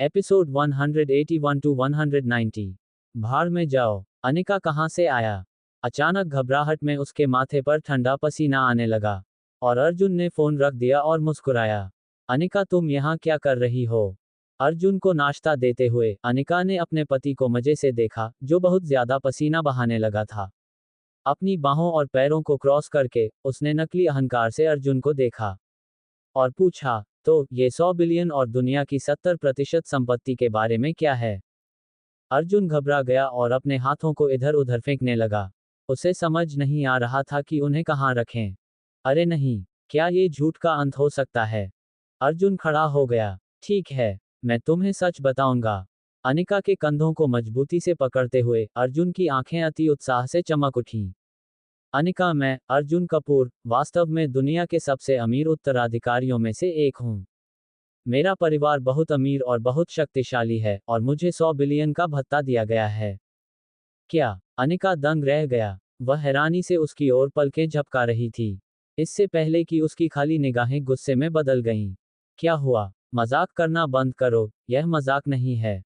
Episode 181 to 190। भाड़ में जाओ। अनिका कहाँ से आया? अचानक घबराहट में उसके माथे पर ठंडा पसीना आने लगा और अर्जुन ने फोन रख दिया और मुस्कुराया। अनिका, तुम यहाँ क्या कर रही हो? अर्जुन को नाश्ता देते हुए अनिका ने अपने पति को मजे से देखा, जो बहुत ज्यादा पसीना बहाने लगा था। अपनी बाहों और पैरों को क्रॉस करके उसने नकली अहंकार से अर्जुन को देखा और पूछा, तो ये 100 बिलियन और दुनिया की 70% संपत्ति के बारे में क्या है? अर्जुन घबरा गया और अपने हाथों को इधर उधर फेंकने लगा। उसे समझ नहीं आ रहा था कि उन्हें कहाँ रखें। अरे नहीं, क्या ये झूठ का अंत हो सकता है? अर्जुन खड़ा हो गया। ठीक है, मैं तुम्हें सच बताऊंगा। अनिका के कंधों को मजबूती से पकड़ते हुए अर्जुन की आंखें अति उत्साह से चमक उठीं। अनिका, मैं अर्जुन कपूर वास्तव में दुनिया के सबसे अमीर उत्तराधिकारियों में से एक हूँ। मेरा परिवार बहुत अमीर और बहुत शक्तिशाली है और मुझे 100 बिलियन का भत्ता दिया गया है। क्या? अनिका दंग रह गया। वह हैरानी से उसकी ओर पलकें झपका रही थी, इससे पहले कि उसकी खाली निगाहें गुस्से में बदल गईं। क्या हुआ? मजाक करना बंद करो, यह मजाक नहीं है।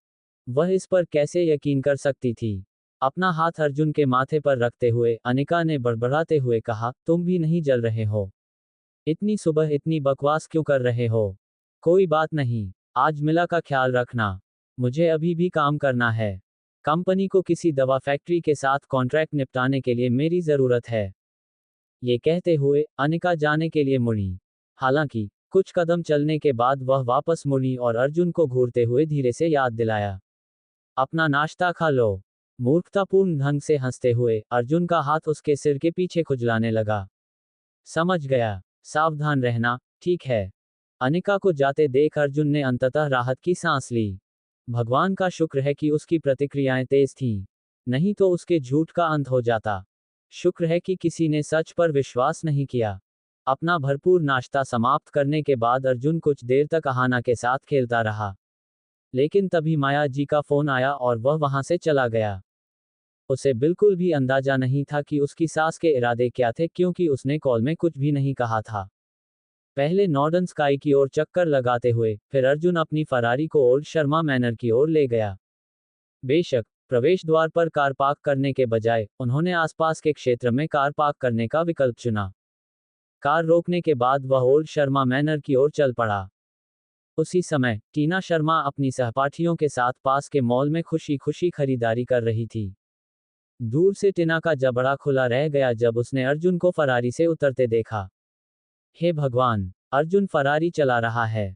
वह इस पर कैसे यकीन कर सकती थी? अपना हाथ अर्जुन के माथे पर रखते हुए अनिका ने बड़बड़ाते हुए कहा, तुम भी नहीं जल रहे हो? इतनी सुबह इतनी बकवास क्यों कर रहे हो? कोई बात नहीं, आज मिला का ख्याल रखना। मुझे अभी भी काम करना है। कंपनी को किसी दवा फैक्ट्री के साथ कॉन्ट्रैक्ट निपटाने के लिए मेरी जरूरत है। ये कहते हुए अनिका जाने के लिए मुड़ी। हालांकि कुछ कदम चलने के बाद वह वापस मुड़ी और अर्जुन को घूरते हुए धीरे से याद दिलाया, अपना नाश्ता खा लो। मूर्खतापूर्ण ढंग से हंसते हुए अर्जुन का हाथ उसके सिर के पीछे खुजलाने लगा। समझ गया, सावधान रहना, ठीक है। अनिका को जाते देख अर्जुन ने अंततः राहत की सांस ली। भगवान का शुक्र है कि उसकी प्रतिक्रियाएं तेज थीं, नहीं तो उसके झूठ का अंत हो जाता। शुक्र है कि किसी ने सच पर विश्वास नहीं किया। अपना भरपूर नाश्ता समाप्त करने के बाद अर्जुन कुछ देर तक अहाना के साथ खेलता रहा, लेकिन तभी माया जी का फोन आया और वह वहां से चला गया। उसे बिल्कुल भी अंदाजा नहीं था कि उसकी सास के इरादे क्या थे, क्योंकि उसने कॉल में कुछ भी नहीं कहा था। पहले नॉर्डन स्काई की ओर चक्कर लगाते हुए फिर अर्जुन अपनी फरारी को ओल्ड शर्मा मैनर की ओर ले गया। बेशक प्रवेश द्वार पर कार पार्क करने के बजाय उन्होंने आसपास के क्षेत्र में कार पार्क करने का विकल्प चुना। कार रोकने के बाद वह ओल्ड शर्मा मैनर की ओर चल पड़ा। उसी समय टीना शर्मा अपनी सहपाठियों के साथ पास के मॉल में खुशी खुशी खरीदारी कर रही थी। दूर से टीना का जबड़ा खुला रह गया जब उसने अर्जुन को फरारी से उतरते देखा। हे भगवान, अर्जुन फरारी चला रहा है,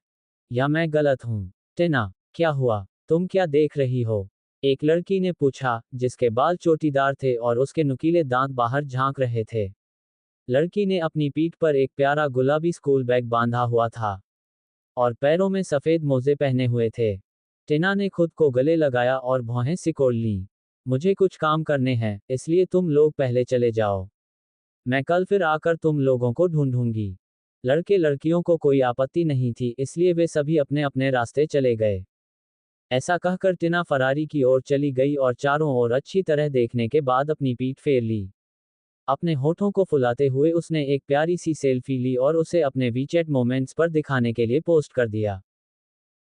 या मैं गलत हूँ? टीना, क्या हुआ? तुम क्या देख रही हो? एक लड़की ने पूछा, जिसके बाल चोटीदार थे और उसके नुकीले दांत बाहर झांक रहे थे। लड़की ने अपनी पीठ पर एक प्यारा गुलाबी स्कूल बैग बांधा हुआ था और पैरों में सफेद मोजे पहने हुए थे। टीना ने खुद को गले लगाया और भौहें सिकोड़ लीं। मुझे कुछ काम करने हैं, इसलिए तुम लोग पहले चले जाओ। मैं कल फिर आकर तुम लोगों को ढूंढूंगी। लड़के लड़कियों को कोई आपत्ति नहीं थी, इसलिए वे सभी अपने अपने रास्ते चले गए। ऐसा कहकर टीना फरारी की ओर चली गई और चारों ओर अच्छी तरह देखने के बाद अपनी पीठ फेर ली। अपने होठों को फुलाते हुए उसने एक प्यारी सी सेल्फी ली और उसे अपने वीचैट मोमेंट्स पर दिखाने के लिए पोस्ट कर दिया।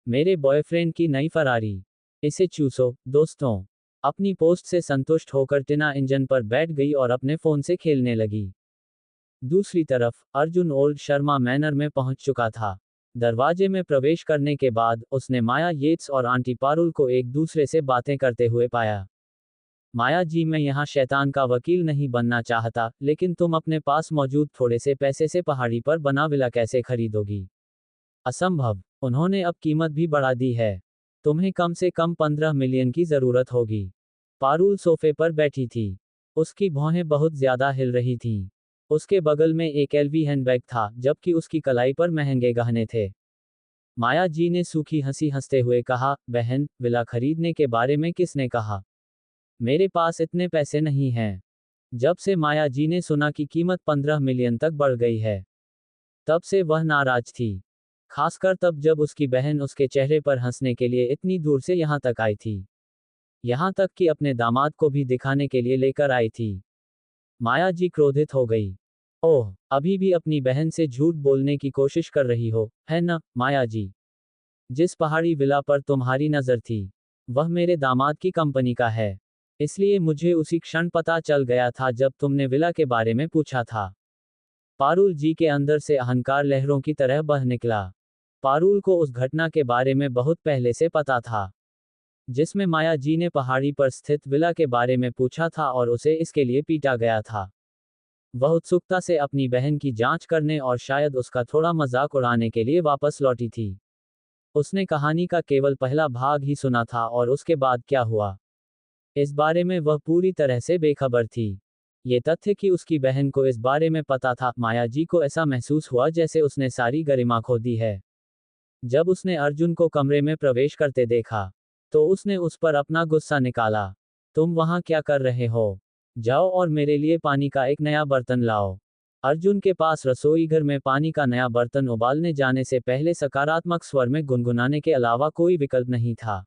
मेरे बॉयफ्रेंड की नई फरारी, इसे चूसो दोस्तों। अपनी पोस्ट से संतुष्ट होकर टीना इंजन पर बैठ गई और अपने फोन से खेलने लगी। दूसरी तरफ अर्जुन ओल्ड शर्मा मैनर में पहुंच चुका था। दरवाजे में प्रवेश करने के बाद उसने माया येट्स और आंटी पारुल को एक दूसरे से बातें करते हुए पाया। माया जी, मैं यहाँ शैतान का वकील नहीं बनना चाहता, लेकिन तुम अपने पास मौजूद थोड़े से पैसे से पहाड़ी पर बना विला कैसे खरीदोगी? असंभव, उन्होंने अब कीमत भी बढ़ा दी है। तुम्हें कम से कम 15 मिलियन की जरूरत होगी। पारुल सोफे पर बैठी थी, उसकी भौहें बहुत ज्यादा हिल रही थीं। उसके बगल में एक एलवी हैंडबैग था, जबकि उसकी कलाई पर महंगे गहने थे। माया जी ने सूखी हंसी हंसते हुए कहा, बहन, विला खरीदने के बारे में किसने कहा? मेरे पास इतने पैसे नहीं हैं। जब से माया जी ने सुना कि कीमत 15 मिलियन तक बढ़ गई है, तब से वह नाराज थी। खासकर तब जब उसकी बहन उसके चेहरे पर हंसने के लिए इतनी दूर से यहाँ तक आई थी। यहाँ तक कि अपने दामाद को भी दिखाने के लिए लेकर आई थी। माया जी क्रोधित हो गई। ओह, अभी भी अपनी बहन से झूठ बोलने की कोशिश कर रही हो, है न, माया जी? जिस पहाड़ी विला पर तुम्हारी नजर थी, वह मेरे दामाद की कंपनी का है। इसलिए मुझे उसी क्षण पता चल गया था जब तुमने विला के बारे में पूछा था। पारुल जी के अंदर से अहंकार लहरों की तरह बह निकला। पारुल को उस घटना के बारे में बहुत पहले से पता था, जिसमें माया जी ने पहाड़ी पर स्थित विला के बारे में पूछा था और उसे इसके लिए पीटा गया था। वह उत्सुकता से अपनी बहन की जांच करने और शायद उसका थोड़ा मजाक उड़ाने के लिए वापस लौटी थी। उसने कहानी का केवल पहला भाग ही सुना था और उसके बाद क्या हुआ, इस बारे में वह पूरी तरह से बेखबर थी। ये तथ्य कि उसकी बहन को इस बारे में पता था, माया जी को ऐसा महसूस हुआ जैसे उसने सारी गरिमा खो दी है। जब उसने अर्जुन को कमरे में प्रवेश करते देखा, तो उसने उस पर अपना गुस्सा निकाला। तुम वहां क्या कर रहे हो? जाओ और मेरे लिए पानी का एक नया बर्तन लाओ। अर्जुन के पास रसोई घर में पानी का नया बर्तन उबालने जाने से पहले सकारात्मक स्वर में गुनगुनाने के अलावा कोई विकल्प नहीं था।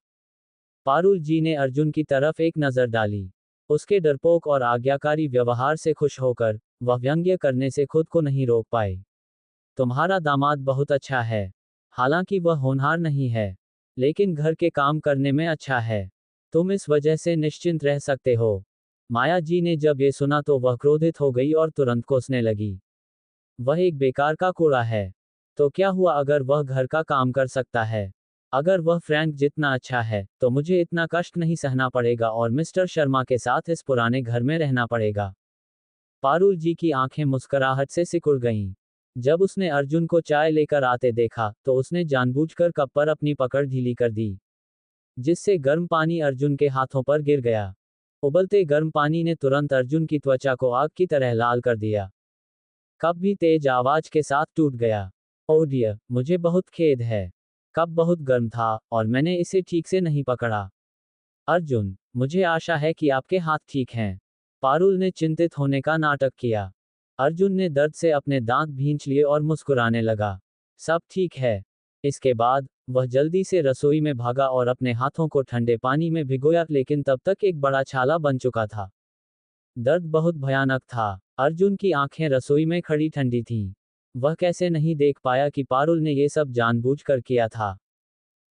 पारुल जी ने अर्जुन की तरफ एक नजर डाली। उसके डरपोक और आज्ञाकारी व्यवहार से खुश होकर वह व्यंग्य करने से खुद को नहीं रोक पाए। तुम्हारा दामाद बहुत अच्छा है। हालांकि वह होनहार नहीं है, लेकिन घर के काम करने में अच्छा है। तुम इस वजह से निश्चिंत रह सकते हो। माया जी ने जब ये सुना तो वह क्रोधित हो गई और तुरंत कोसने लगी। वह एक बेकार का कूड़ा है। तो क्या हुआ अगर वह घर का काम कर सकता है? अगर वह फ्रैंक जितना अच्छा है, तो मुझे इतना कष्ट नहीं सहना पड़ेगा और मिस्टर शर्मा के साथ इस पुराने घर में रहना पड़ेगा। पारुल जी की आंखें मुस्कुराहट से सिकुड़ गईं। जब उसने अर्जुन को चाय लेकर आते देखा, तो उसने जानबूझकर कप पर अपनी पकड़ ढीली कर दी, जिससे गर्म पानी अर्जुन के हाथों पर गिर गया। उबलते गर्म पानी ने तुरंत अर्जुन की त्वचा को आग की तरह लाल कर दिया। कप भी तेज आवाज के साथ टूट गया। ओह डियर, मुझे बहुत खेद है। कप बहुत गर्म था और मैंने इसे ठीक से नहीं पकड़ा। अर्जुन, मुझे आशा है कि आपके हाथ ठीक हैं। पारुल ने चिंतित होने का नाटक किया। अर्जुन ने दर्द से अपने दांत भींच लिए और मुस्कुराने लगा। सब ठीक है। इसके बाद वह जल्दी से रसोई में भागा और अपने हाथों को ठंडे पानी में भिगोया, लेकिन तब तक एक बड़ा छाला बन चुका था। दर्द बहुत भयानक था। अर्जुन की आंखें रसोई में खड़ी ठंडी थीं। वह कैसे नहीं देख पाया कि पारुल ने ये सब जानबूझकर किया था।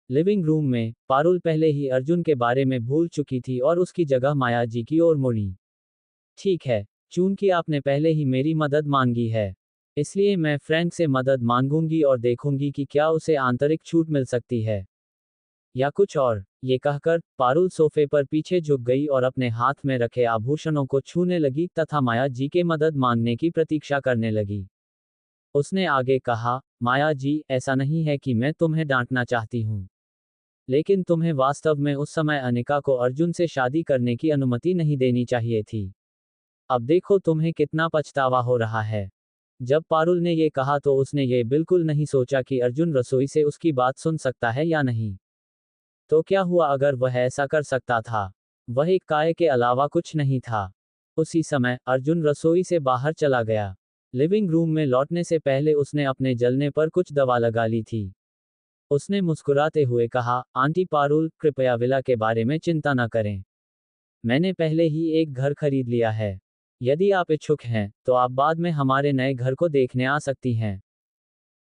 लिविंग रूम में पारुल पहले ही अर्जुन के बारे में भूल चुकी थी और उसकी जगह माया जी की ओर मुड़ी। ठीक है, चूंकि आपने पहले ही मेरी मदद मांगी है, इसलिए मैं फ्रैंक से मदद मांगूंगी और देखूंगी कि क्या उसे आंतरिक छूट मिल सकती है या कुछ और। ये कहकर पारुल सोफे पर पीछे झुक गई और अपने हाथ में रखे आभूषणों को छूने लगी तथा माया जी के मदद मांगने की प्रतीक्षा करने लगी। उसने आगे कहा, माया जी, ऐसा नहीं है कि मैं तुम्हें डांटना चाहती हूँ, लेकिन तुम्हें वास्तव में उस समय अनिका को अर्जुन से शादी करने की अनुमति नहीं देनी चाहिए थी। अब देखो तुम्हें कितना पछतावा हो रहा है। जब पारुल ने ये कहा तो उसने ये बिल्कुल नहीं सोचा कि अर्जुन रसोई से उसकी बात सुन सकता है या नहीं। तो क्या हुआ अगर वह ऐसा कर सकता था? वह एक काय के अलावा कुछ नहीं था। उसी समय अर्जुन रसोई से बाहर चला गया। लिविंग रूम में लौटने से पहले उसने अपने जलने पर कुछ दवा लगा ली थी। उसने मुस्कुराते हुए कहा, आंटी पारुल, कृपया विला के बारे में चिंता न करें। मैंने पहले ही एक घर खरीद लिया है। यदि आप इच्छुक हैं, तो आप बाद में हमारे नए घर को देखने आ सकती हैं।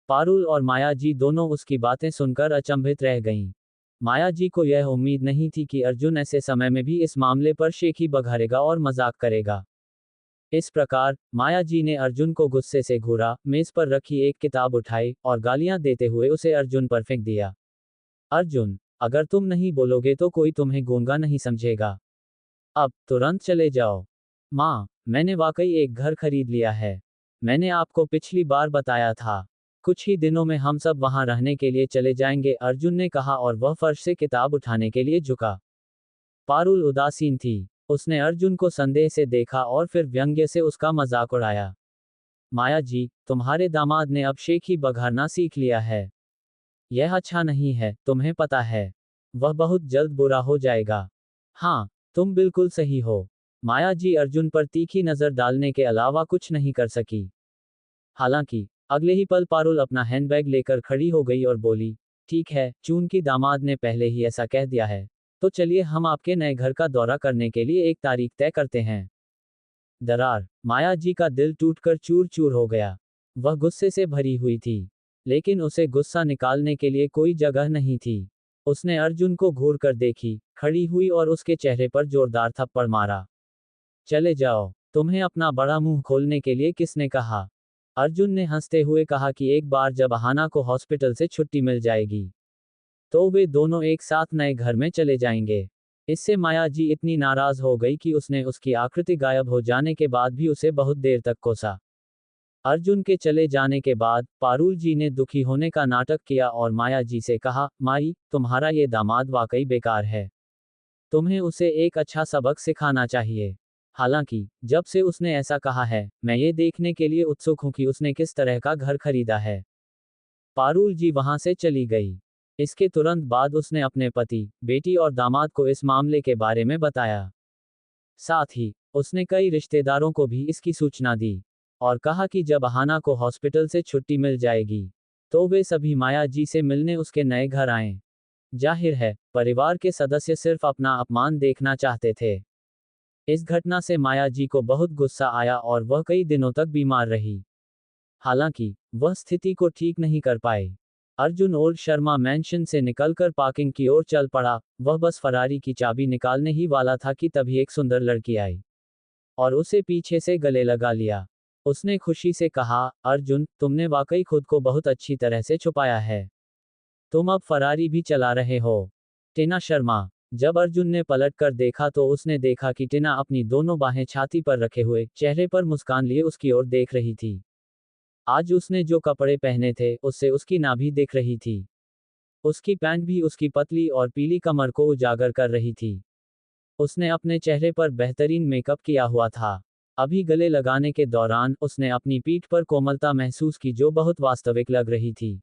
पारुल और माया जी दोनों उसकी बातें सुनकर अचंभित रह गईं। माया जी को यह उम्मीद नहीं थी कि अर्जुन ऐसे समय में भी इस मामले पर शेखी बघारेगा और मजाक करेगा। इस प्रकार माया जी ने अर्जुन को गुस्से से घूरा, मेज पर रखी एक किताब उठाई और गालियां देते हुए उसे अर्जुन पर फेंक दिया। अर्जुन, अगर तुम नहीं बोलोगे तो कोई तुम्हें गूंगा नहीं समझेगा। अब तुरंत चले जाओ। माँ, मैंने वाकई एक घर खरीद लिया है। मैंने आपको पिछली बार बताया था। कुछ ही दिनों में हम सब वहां रहने के लिए चले जाएंगे, अर्जुन ने कहा और वह फर्श से किताब उठाने के लिए झुका। पारुल उदासीन थी। उसने अर्जुन को संदेह से देखा और फिर व्यंग्य से उसका मजाक उड़ाया। माया जी, तुम्हारे दामाद ने अब शेखी बघारना सीख लिया है। यह अच्छा नहीं है, तुम्हें पता है। वह बहुत जल्द बुरा हो जाएगा। हाँ, तुम बिल्कुल सही हो। माया जी अर्जुन पर तीखी नजर डालने के अलावा कुछ नहीं कर सकी। हालांकि अगले ही पल पारुल अपना हैंडबैग लेकर खड़ी हो गई और बोली, ठीक है, चूंकि दामाद ने पहले ही ऐसा कह दिया है, तो चलिए हम आपके नए घर का दौरा करने के लिए एक तारीख तय करते हैं। दरार, माया जी का दिल टूटकर चूर चूर हो गया। वह गुस्से से भरी हुई थी। लेकिन उसे गुस्सा निकालने के लिए कोई जगह नहीं थी। उसने अर्जुन को घूर कर देखी, खड़ी हुई और उसके चेहरे पर जोरदार थप्पड़ मारा। चले जाओ, तुम्हें अपना बड़ा मुंह खोलने के लिए किसने कहा? अर्जुन ने हंसते हुए कहा कि एक बार जब अहाना को हॉस्पिटल से छुट्टी मिल जाएगी, तो वे दोनों एक साथ नए घर में चले जाएंगे। इससे माया जी इतनी नाराज हो गई कि उसने उसकी आकृति गायब हो जाने के बाद भी उसे बहुत देर तक कोसा। अर्जुन के चले जाने के बाद पारुल जी ने दुखी होने का नाटक किया और माया जी से कहा, माई, तुम्हारा ये दामाद वाकई बेकार है। तुम्हें उसे एक अच्छा सबक सिखाना चाहिए। हालांकि जब से उसने ऐसा कहा है, मैं ये देखने के लिए उत्सुक हूं कि उसने किस तरह का घर खरीदा है। पारुल जी वहां से चली गई। इसके तुरंत बाद उसने अपने पति, बेटी और दामाद को इस मामले के बारे में बताया। साथ ही उसने कई रिश्तेदारों को भी इसकी सूचना दी और कहा कि जब अहाना को हॉस्पिटल से छुट्टी मिल जाएगी, तो वे सभी माया जी से मिलने उसके नए घर आएं। जाहिर है, परिवार के सदस्य सिर्फ अपना अपमान देखना चाहते थे। इस घटना से माया जी को बहुत गुस्सा आया और वह कई दिनों तक बीमार रही। हालांकि वह स्थिति को ठीक नहीं कर पाए। अर्जुन ओल्ड शर्मा मैंशन से निकलकर पार्किंग की ओर चल पड़ा। वह बस फरारी की चाबी निकालने ही वाला था कि तभी एक सुंदर लड़की आई और उसे पीछे से गले लगा लिया। उसने खुशी से कहा, अर्जुन, तुमने वाकई खुद को बहुत अच्छी तरह से छुपाया है। तुम अब फरारी भी चला रहे हो। टीना शर्मा। जब अर्जुन ने पलट कर देखा तो उसने देखा कि टीना अपनी दोनों बाहें छाती पर रखे हुए, चेहरे पर मुस्कान लिए उसकी ओर देख रही थी। आज उसने जो कपड़े पहने थे उससे उसकी नाभि दिख रही थी। उसकी पैंट भी उसकी पतली और पीली कमर को उजागर कर रही थी। उसने अपने चेहरे पर बेहतरीन मेकअप किया हुआ था। अभी गले लगाने के दौरान उसने अपनी पीठ पर कोमलता महसूस की जो बहुत वास्तविक लग रही थी।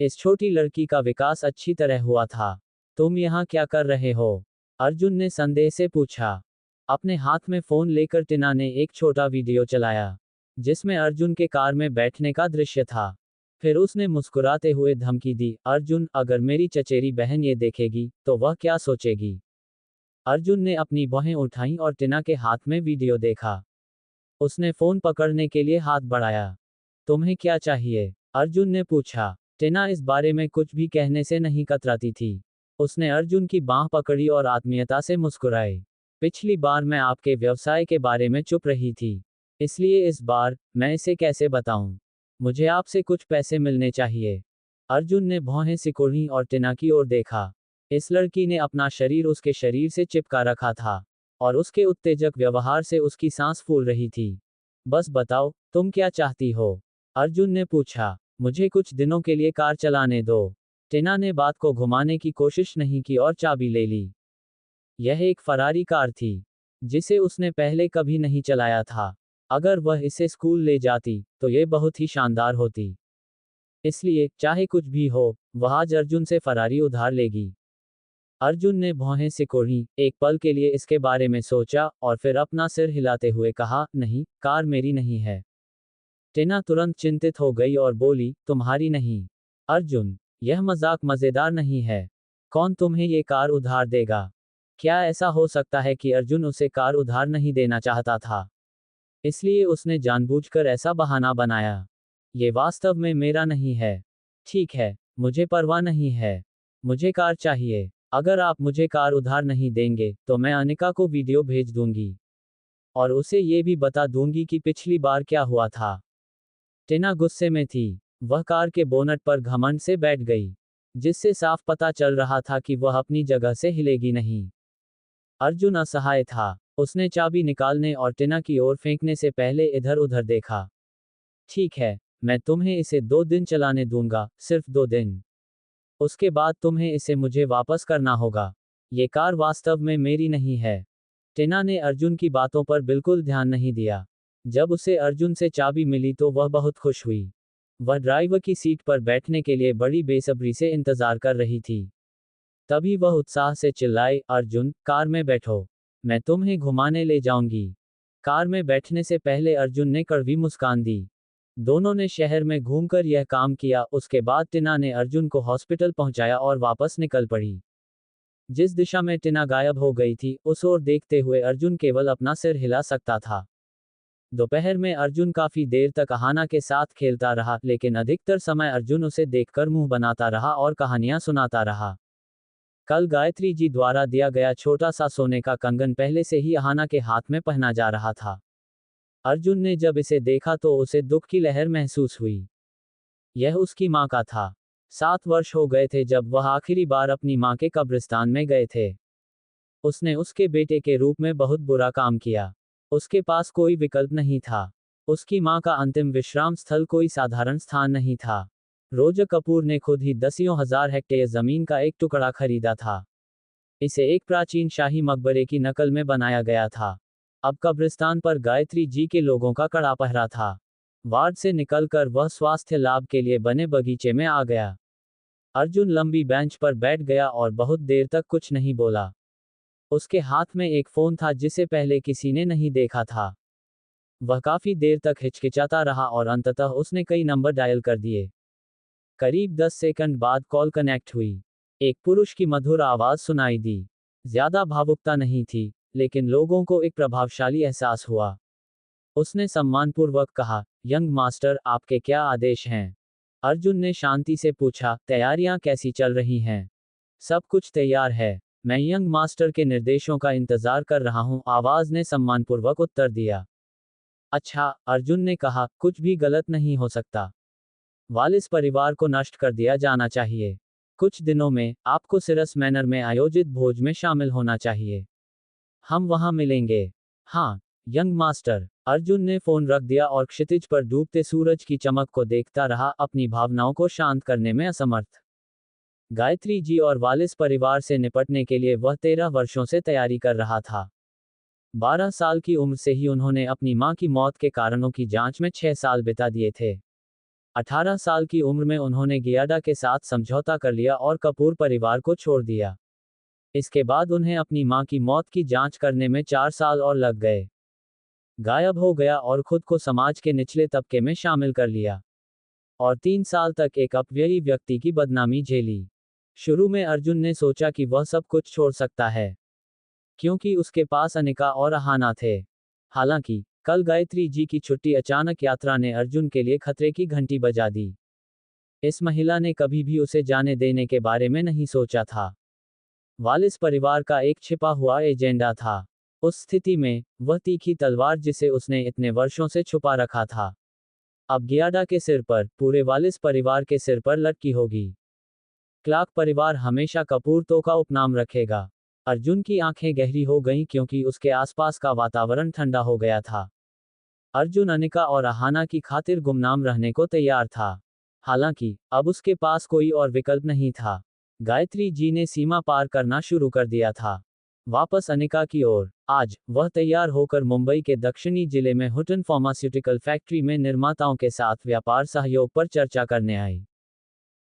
इस छोटी लड़की का विकास अच्छी तरह हुआ था। तुम यहाँ क्या कर रहे हो? अर्जुन ने संदेह से पूछा। अपने हाथ में फोन लेकर टीना ने एक छोटा वीडियो चलाया, जिसमें अर्जुन के कार में बैठने का दृश्य था। फिर उसने मुस्कुराते हुए धमकी दी, अर्जुन, अगर मेरी चचेरी बहन ये देखेगी, तो वह क्या सोचेगी? अर्जुन ने अपनी बाहें उठाईं और टीना के हाथ में वीडियो देखा। उसने फोन पकड़ने के लिए हाथ बढ़ाया। तुम्हें क्या चाहिए? अर्जुन ने पूछा। टीना इस बारे में कुछ भी कहने से नहीं कतराती थी। उसने अर्जुन की बांह पकड़ी और आत्मीयता से मुस्कुराए। पिछली बार मैं आपके व्यवसाय के बारे में चुप रही थी, इसलिए इस बार मैं इसे कैसे बताऊं? मुझे आपसे कुछ पैसे मिलने चाहिए। अर्जुन ने भौहें सिकोड़ी और टीना की ओर देखा। इस लड़की ने अपना शरीर उसके शरीर से चिपका रखा था और उसके उत्तेजक व्यवहार से उसकी सांस फूल रही थी। बस बताओ, तुम क्या चाहती हो? अर्जुन ने पूछा। मुझे कुछ दिनों के लिए कार चलाने दो। टीना ने बात को घुमाने की कोशिश नहीं की और चाबी ले ली। यह एक फरारी कार थी, जिसे उसने पहले कभी नहीं चलाया था। अगर वह इसे स्कूल ले जाती, तो यह बहुत ही शानदार होती। इसलिए, चाहे कुछ भी हो, वह आज अर्जुन से फरारी उधार लेगी। अर्जुन ने भौहें सिकोड़ी, एक पल के लिए इसके बारे में सोचा और फिर अपना सिर हिलाते हुए कहा, नहीं, कार मेरी नहीं है। टीना तुरंत चिंतित हो गई और बोली, तुम्हारी नहीं? अर्जुन, यह मजाक मजेदार नहीं है। कौन तुम्हें ये कार उधार देगा? क्या ऐसा हो सकता है कि अर्जुन उसे कार उधार नहीं देना चाहता था, इसलिए उसने जानबूझकर ऐसा बहाना बनाया? ये वास्तव में मेरा नहीं है। ठीक है, मुझे परवाह नहीं है। मुझे कार चाहिए। अगर आप मुझे कार उधार नहीं देंगे, तो मैं अनिका को वीडियो भेज दूंगी और उसे ये भी बता दूंगी कि पिछली बार क्या हुआ था। टीना गुस्से में थी। वह कार के बोनट पर घमंड से बैठ गई, जिससे साफ पता चल रहा था कि वह अपनी जगह से हिलेगी नहीं। अर्जुन असहाय था। उसने चाबी निकालने और टीना की ओर फेंकने से पहले इधर उधर देखा। ठीक है, मैं तुम्हें इसे 2 दिन चलाने दूंगा, सिर्फ 2 दिन। उसके बाद तुम्हें इसे मुझे वापस करना होगा। ये कार वास्तव में मेरी नहीं है। टीना ने अर्जुन की बातों पर बिल्कुल ध्यान नहीं दिया। जब उसे अर्जुन से चाबी मिली तो वह बहुत खुश हुई। वह ड्राइवर की सीट पर बैठने के लिए बड़ी बेसब्री से इंतजार कर रही थी। तभी वह उत्साह से चिल्लाई, अर्जुन, कार में बैठो। मैं तुम्हें घुमाने ले जाऊंगी। कार में बैठने से पहले अर्जुन ने कड़वी मुस्कान दी। दोनों ने शहर में घूमकर यह काम किया। उसके बाद टीना ने अर्जुन को हॉस्पिटल पहुंचाया और वापस निकल पड़ी। जिस दिशा में टीना गायब हो गई थी, उस ओर देखते हुए अर्जुन केवल अपना सिर हिला सकता था। दोपहर में अर्जुन काफी देर तक अहाना के साथ खेलता रहा, लेकिन अधिकतर समय अर्जुन उसे देखकर मुंह बनाता रहा और कहानियां सुनाता रहा। कल गायत्री जी द्वारा दिया गया छोटा सा सोने का कंगन पहले से ही अहाना के हाथ में पहना जा रहा था। अर्जुन ने जब इसे देखा तो उसे दुख की लहर महसूस हुई। यह उसकी माँ का था। 7 वर्ष हो गए थे जब वह आखिरी बार अपनी माँ के कब्रिस्तान में गए थे। उसने उसके बेटे के रूप में बहुत बुरा काम किया। उसके पास कोई विकल्प नहीं था। उसकी माँ का अंतिम विश्राम स्थल कोई साधारण स्थान नहीं था। रोजर कपूर ने खुद ही दसियों हजार हेक्टेयर जमीन का एक टुकड़ा खरीदा था। इसे एक प्राचीन शाही मकबरे की नकल में बनाया गया था। अब कब्रिस्तान पर गायत्री जी के लोगों का कड़ा पहरा था। वार्ड से निकलकर वह स्वास्थ्य लाभ के लिए बने बगीचे में आ गया। अर्जुन लंबी बेंच पर बैठ गया और बहुत देर तक कुछ नहीं बोला। उसके हाथ में एक फोन था जिसे पहले किसी ने नहीं देखा था। वह काफी देर तक हिचकिचाता रहा और अंततः उसने कई नंबर डायल कर दिए। करीब 10 सेकंड बाद कॉल कनेक्ट हुई। एक पुरुष की मधुर आवाज सुनाई दी। ज्यादा भावुकता नहीं थी, लेकिन लोगों को एक प्रभावशाली एहसास हुआ। उसने सम्मानपूर्वक कहा, यंग मास्टर, आपके क्या आदेश हैं? अर्जुन ने शांति से पूछा, तैयारियां कैसी चल रही हैं? सब कुछ तैयार है। मैं यंग मास्टर के निर्देशों का इंतजार कर रहा हूं, आवाज ने सम्मानपूर्वक उत्तर दिया। अच्छा, अर्जुन ने कहा, कुछ भी गलत नहीं हो सकता। वालिस परिवार को नष्ट कर दिया जाना चाहिए। कुछ दिनों में आपको सिरस मैनर में आयोजित भोज में शामिल होना चाहिए। हम वहां मिलेंगे। हाँ, यंग मास्टर। अर्जुन ने फोन रख दिया और क्षितिज पर डूबते सूरज की चमक को देखता रहा, अपनी भावनाओं को शांत करने में असमर्थ। गायत्री जी और वालिस परिवार से निपटने के लिए वह 13 वर्षों से तैयारी कर रहा था। 12 साल की उम्र से ही उन्होंने अपनी मां की मौत के कारणों की जांच में 6 साल बिता दिए थे। 18 साल की उम्र में उन्होंने गियाडा के साथ समझौता कर लिया और कपूर परिवार को छोड़ दिया। इसके बाद उन्हें अपनी मां की मौत की जांच करने में 4 साल और लग गए। गायब हो गया और खुद को समाज के निचले तबके में शामिल कर लिया। और 3 साल तक एक अपव्ययी व्यक्ति की बदनामी झेली। शुरू में अर्जुन ने सोचा कि वह सब कुछ छोड़ सकता है, क्योंकि उसके पास अनिका और अहाना थे। हालांकि, कल गायत्री जी की छुट्टी अचानक यात्रा ने अर्जुन के लिए खतरे की घंटी बजा दी। इस महिला ने कभी भी उसे जाने देने के बारे में नहीं सोचा था। वालिस परिवार का एक छिपा हुआ एजेंडा था। उस स्थिति में, वह तीखी तलवार जिसे उसने इतने वर्षों से छुपा रखा था, अब गियाडा के सिर पर, पूरे वालिस परिवार के सिर पर लटकी होगी। क्लार्क परिवार हमेशा कपूर का उपनाम रखेगा। अर्जुन की आंखें गहरी हो गईं क्योंकि उसके आसपास का वातावरण ठंडा हो गया था। अर्जुन अनिका और अहाना की खातिर गुमनाम रहने को तैयार था। हालांकि, अब उसके पास कोई और विकल्प नहीं था। गायत्री जी ने सीमा पार करना शुरू कर दिया था, वापस अनिका की ओर। आज, वह तैयार होकर मुंबई के दक्षिणी जिले में हुटन फार्मास्यूटिकल फैक्ट्री में निर्माताओं के साथ व्यापार सहयोग पर चर्चा करने आई।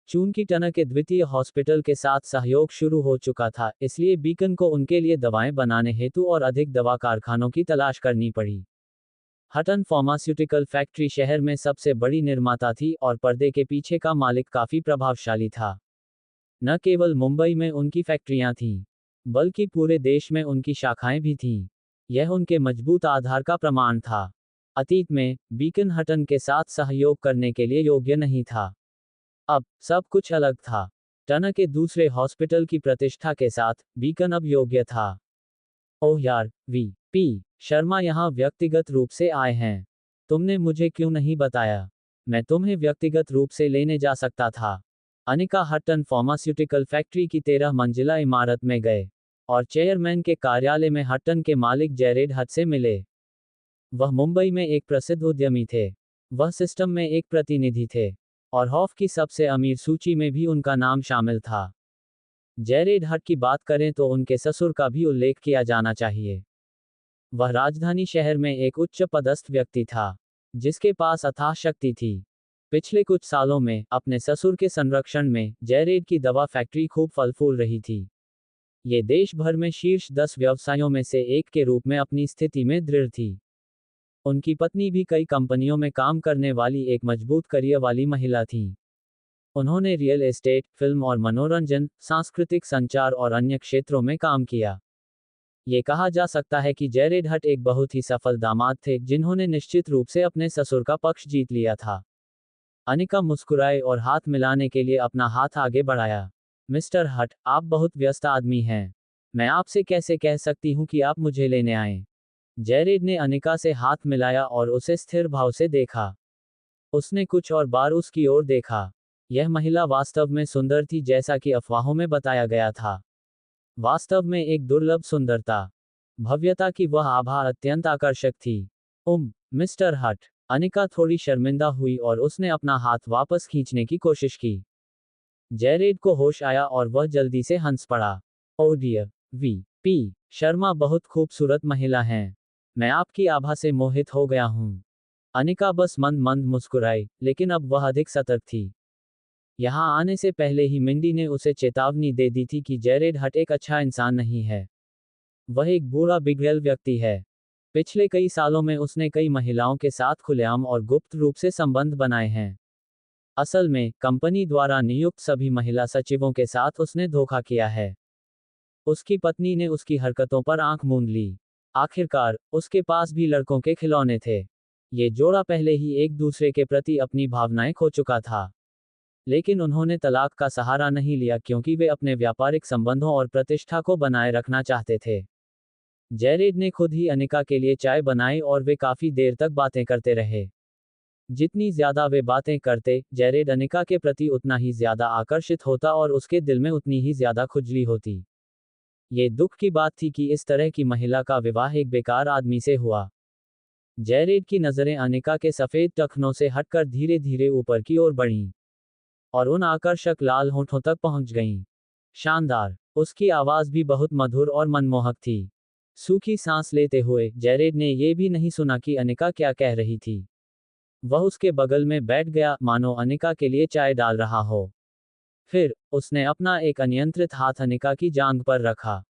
चूंकि टनक के द्वितीय हॉस्पिटल के साथ सहयोग शुरू हो चुका था, इसलिए बीकन को उनके लिए दवाएं बनाने हेतु और अधिक दवा कारखानों की तलाश करनी पड़ी। हटन फार्मास्यूटिकल फैक्ट्री शहर में सबसे बड़ी निर्माता थी और पर्दे के पीछे का मालिक काफी प्रभावशाली था। न केवल मुंबई में उनकी फैक्ट्रियां थीं, बल्कि पूरे देश में उनकी शाखाएं भी थीं। यह उनके मजबूत आधार का प्रमाण था। अतीत में, बीकन हटन के साथ सहयोग करने के लिए योग्य नहीं था। अब, सब कुछ अलग था। टनक के दूसरे हॉस्पिटल की प्रतिष्ठा के साथ, बीकन अब योग्य था। ओह यार, वी.पी. शर्मा यहाँ व्यक्तिगत रूप से आए हैं। तुमने मुझे क्यों नहीं बताया? मैं तुम्हें व्यक्तिगत रूप से लेने जा सकता था। अनिका हटन फार्मास्यूटिकल फैक्ट्री की 13 मंजिला इमारत में गए और चेयरमैन के कार्यालय में हटन के मालिक जेरेड हट से मिले। वह मुंबई में एक प्रसिद्ध उद्यमी थे। वह सिस्टम में एक प्रतिनिधि थे और हॉफ की सबसे अमीर सूची में भी उनका नाम शामिल था। जेरेड हट की बात करें तो उनके ससुर का भी उल्लेख किया जाना चाहिए। वह राजधानी शहर में एक उच्च पदस्थ व्यक्ति था, जिसके पास अथाह शक्ति थी। पिछले कुछ सालों में, अपने ससुर के संरक्षण में, जेरेड की दवा फैक्ट्री खूब फल फूल रही थी। ये देश भर में शीर्ष 10 व्यवसायों में से एक के रूप में अपनी स्थिति में दृढ़ थी। उनकी पत्नी भी कई कंपनियों में काम करने वाली एक मजबूत करियर वाली महिला थी। उन्होंने रियल एस्टेट, फिल्म और मनोरंजन, सांस्कृतिक संचार और अन्य क्षेत्रों में काम किया। ये कहा जा सकता है कि जैरेड हट एक बहुत ही सफल दामाद थे जिन्होंने निश्चित रूप से अपने ससुर का पक्ष जीत लिया था। अनिका मुस्कुराए और हाथ मिलाने के लिए अपना हाथ आगे बढ़ाया। मिस्टर हट, आप बहुत व्यस्त आदमी हैं। मैं आपसे कैसे कह सकती हूँ कि आप मुझे लेने आए। जैरेड ने अनिका से हाथ मिलाया और उसे स्थिर भाव से देखा। उसने कुछ और बार उसकी ओर देखा। यह महिला वास्तव में सुंदर थी जैसा कि अफवाहों में बताया गया था। वास्तव में एक दुर्लभ सुंदरता। भव्यता की वह आभा अत्यंत आकर्षक थी। मिस्टर हट। अनिका थोड़ी शर्मिंदा हुई और उसने अपना हाथ वापस खींचने की कोशिश की। जैरेड को होश आया और वह जल्दी से हंस पड़ा। ओह डियर, वी शर्मा बहुत खूबसूरत महिला हैं। मैं आपकी आभा से मोहित हो गया हूँ। अनिका बस मंद मंद मुस्कुराई, लेकिन अब वह अधिक सतर्क थी। यहाँ आने से पहले ही मिंडी ने उसे चेतावनी दे दी थी कि जैरेड हट एक अच्छा इंसान नहीं है। वह एक बूढ़ा बिगड़ैल व्यक्ति है। पिछले कई सालों में उसने कई महिलाओं के साथ खुलेआम और गुप्त रूप से संबंध बनाए हैं। असल में, कंपनी द्वारा नियुक्त सभी महिला सचिवों के साथ उसने धोखा किया है। उसकी पत्नी ने उसकी हरकतों पर आंख मूंद ली। आखिरकार, उसके पास भी लड़कों के खिलौने थे। ये जोड़ा पहले ही एक दूसरे के प्रति अपनी भावनाएं खो चुका था। लेकिन उन्होंने तलाक का सहारा नहीं लिया क्योंकि वे अपने व्यापारिक संबंधों और प्रतिष्ठा को बनाए रखना चाहते थे। जैरेड ने खुद ही अनिका के लिए चाय बनाई और वे काफी देर तक बातें करते रहे। जितनी ज्यादा वे बातें करते, जैरेड अनिका के प्रति उतना ही ज्यादा आकर्षित होता और उसके दिल में उतनी ही ज्यादा खुजली होती। ये दुख की बात थी कि इस तरह की महिला का विवाह एक बेकार आदमी से हुआ। जैरेड की नजरें अनिका के सफेद टखनों से हटकर धीरे धीरे ऊपर की ओर बढ़ीं और उन आकर्षक लाल होठों तक पहुंच गईं। शानदार। उसकी आवाज भी बहुत मधुर और मनमोहक थी। सूखी सांस लेते हुए, जैरेड ने ये भी नहीं सुना कि अनिका क्या कह रही थी। वह उसके बगल में बैठ गया, मानो अनिका के लिए चाय डाल रहा हो। फिर, उसने अपना एक अनियंत्रित हाथ अनिका की जांघ पर रखा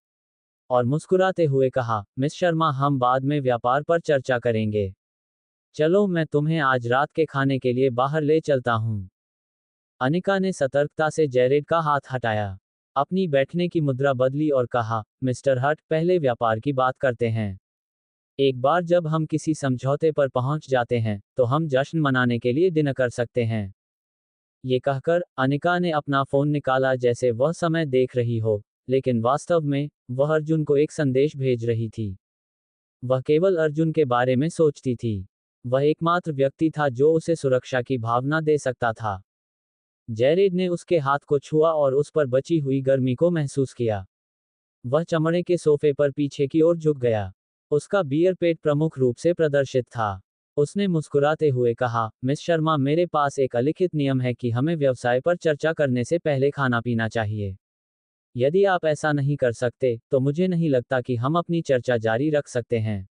और मुस्कुराते हुए कहा, मिस शर्मा, हम बाद में व्यापार पर चर्चा करेंगे। चलो, मैं तुम्हें आज रात के खाने के लिए बाहर ले चलता हूँ। अनिका ने सतर्कता से जैरेड का हाथ हटाया, अपनी बैठने की मुद्रा बदली और कहा, मिस्टर हट, पहले व्यापार की बात करते हैं। एक बार जब हम किसी समझौते पर पहुंच जाते हैं, तो हम जश्न मनाने के लिए डिनर कर सकते हैं। ये कहकर, अनिका ने अपना फोन निकाला जैसे वह समय देख रही हो, लेकिन वास्तव में, वह अर्जुन को एक संदेश भेज रही थी। वह केवल अर्जुन के बारे में सोचती थी। वह एकमात्र व्यक्ति था जो उसे सुरक्षा की भावना दे सकता था। जैरेड ने उसके हाथ को छुआ और उस पर बची हुई गर्मी को महसूस किया। वह चमड़े के सोफे पर पीछे की ओर झुक गया। उसका बियर पेट प्रमुख रूप से प्रदर्शित था। उसने मुस्कुराते हुए कहा, मिस शर्मा, मेरे पास एक अलिखित नियम है कि हमें व्यवसाय पर चर्चा करने से पहले खाना पीना चाहिए। यदि आप ऐसा नहीं कर सकते, तो मुझे नहीं लगता कि हम अपनी चर्चा जारी रख सकते हैं।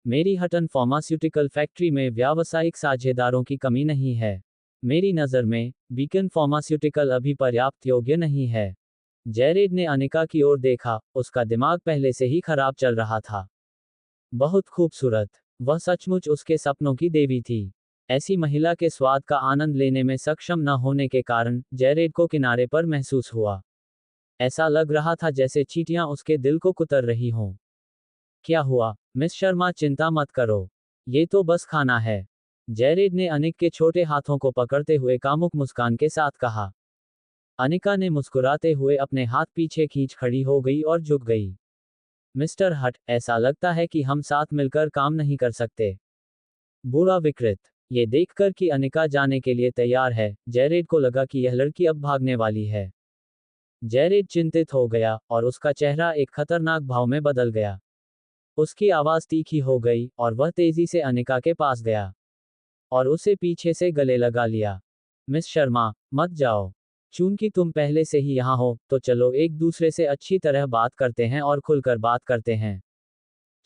मेरी हटन फार्मास्यूटिकल फैक्ट्री में व्यावसायिक साझेदारों की कमी नहीं है। मेरी नज़र में, बीकन फार्मास्यूटिकल अभी पर्याप्त योग्य नहीं है। जैरेड ने अनिका की ओर देखा, उसका दिमाग पहले से ही खराब चल रहा था। बहुत खूबसूरत। वह सचमुच उसके सपनों की देवी थी। ऐसी महिला के स्वाद का आनंद लेने में सक्षम न होने के कारण, जैरेड को किनारे पर महसूस हुआ। ऐसा लग रहा था जैसे चींटियां उसके दिल को कुतर रही हों। क्या हुआ, मिस शर्मा, चिंता मत करो। ये तो बस खाना है। जैरेड ने अनिक के छोटे हाथों को पकड़ते हुए कामुक मुस्कान के साथ कहा। अनिका ने मुस्कुराते हुए अपने हाथ पीछे खींच खड़ी हो गई और झुक गई। मिस्टर हट, ऐसा लगता है कि हम साथ मिलकर काम नहीं कर सकते। बूढ़ा विकृत। ये देखकर कि अनिका जाने के लिए तैयार है, जैरेड को लगा कि यह लड़की अब भागने वाली है। जैरेड चिंतित हो गया और उसका चेहरा एक खतरनाक भाव में बदल गया। उसकी आवाज तीखी हो गई और वह तेजी से अनिका के पास गया और उसे पीछे से गले लगा लिया। मिस शर्मा, मत जाओ। चूंकि तुम पहले से ही यहाँ हो, तो चलो एक दूसरे से अच्छी तरह बात करते हैं और खुलकर बात करते हैं।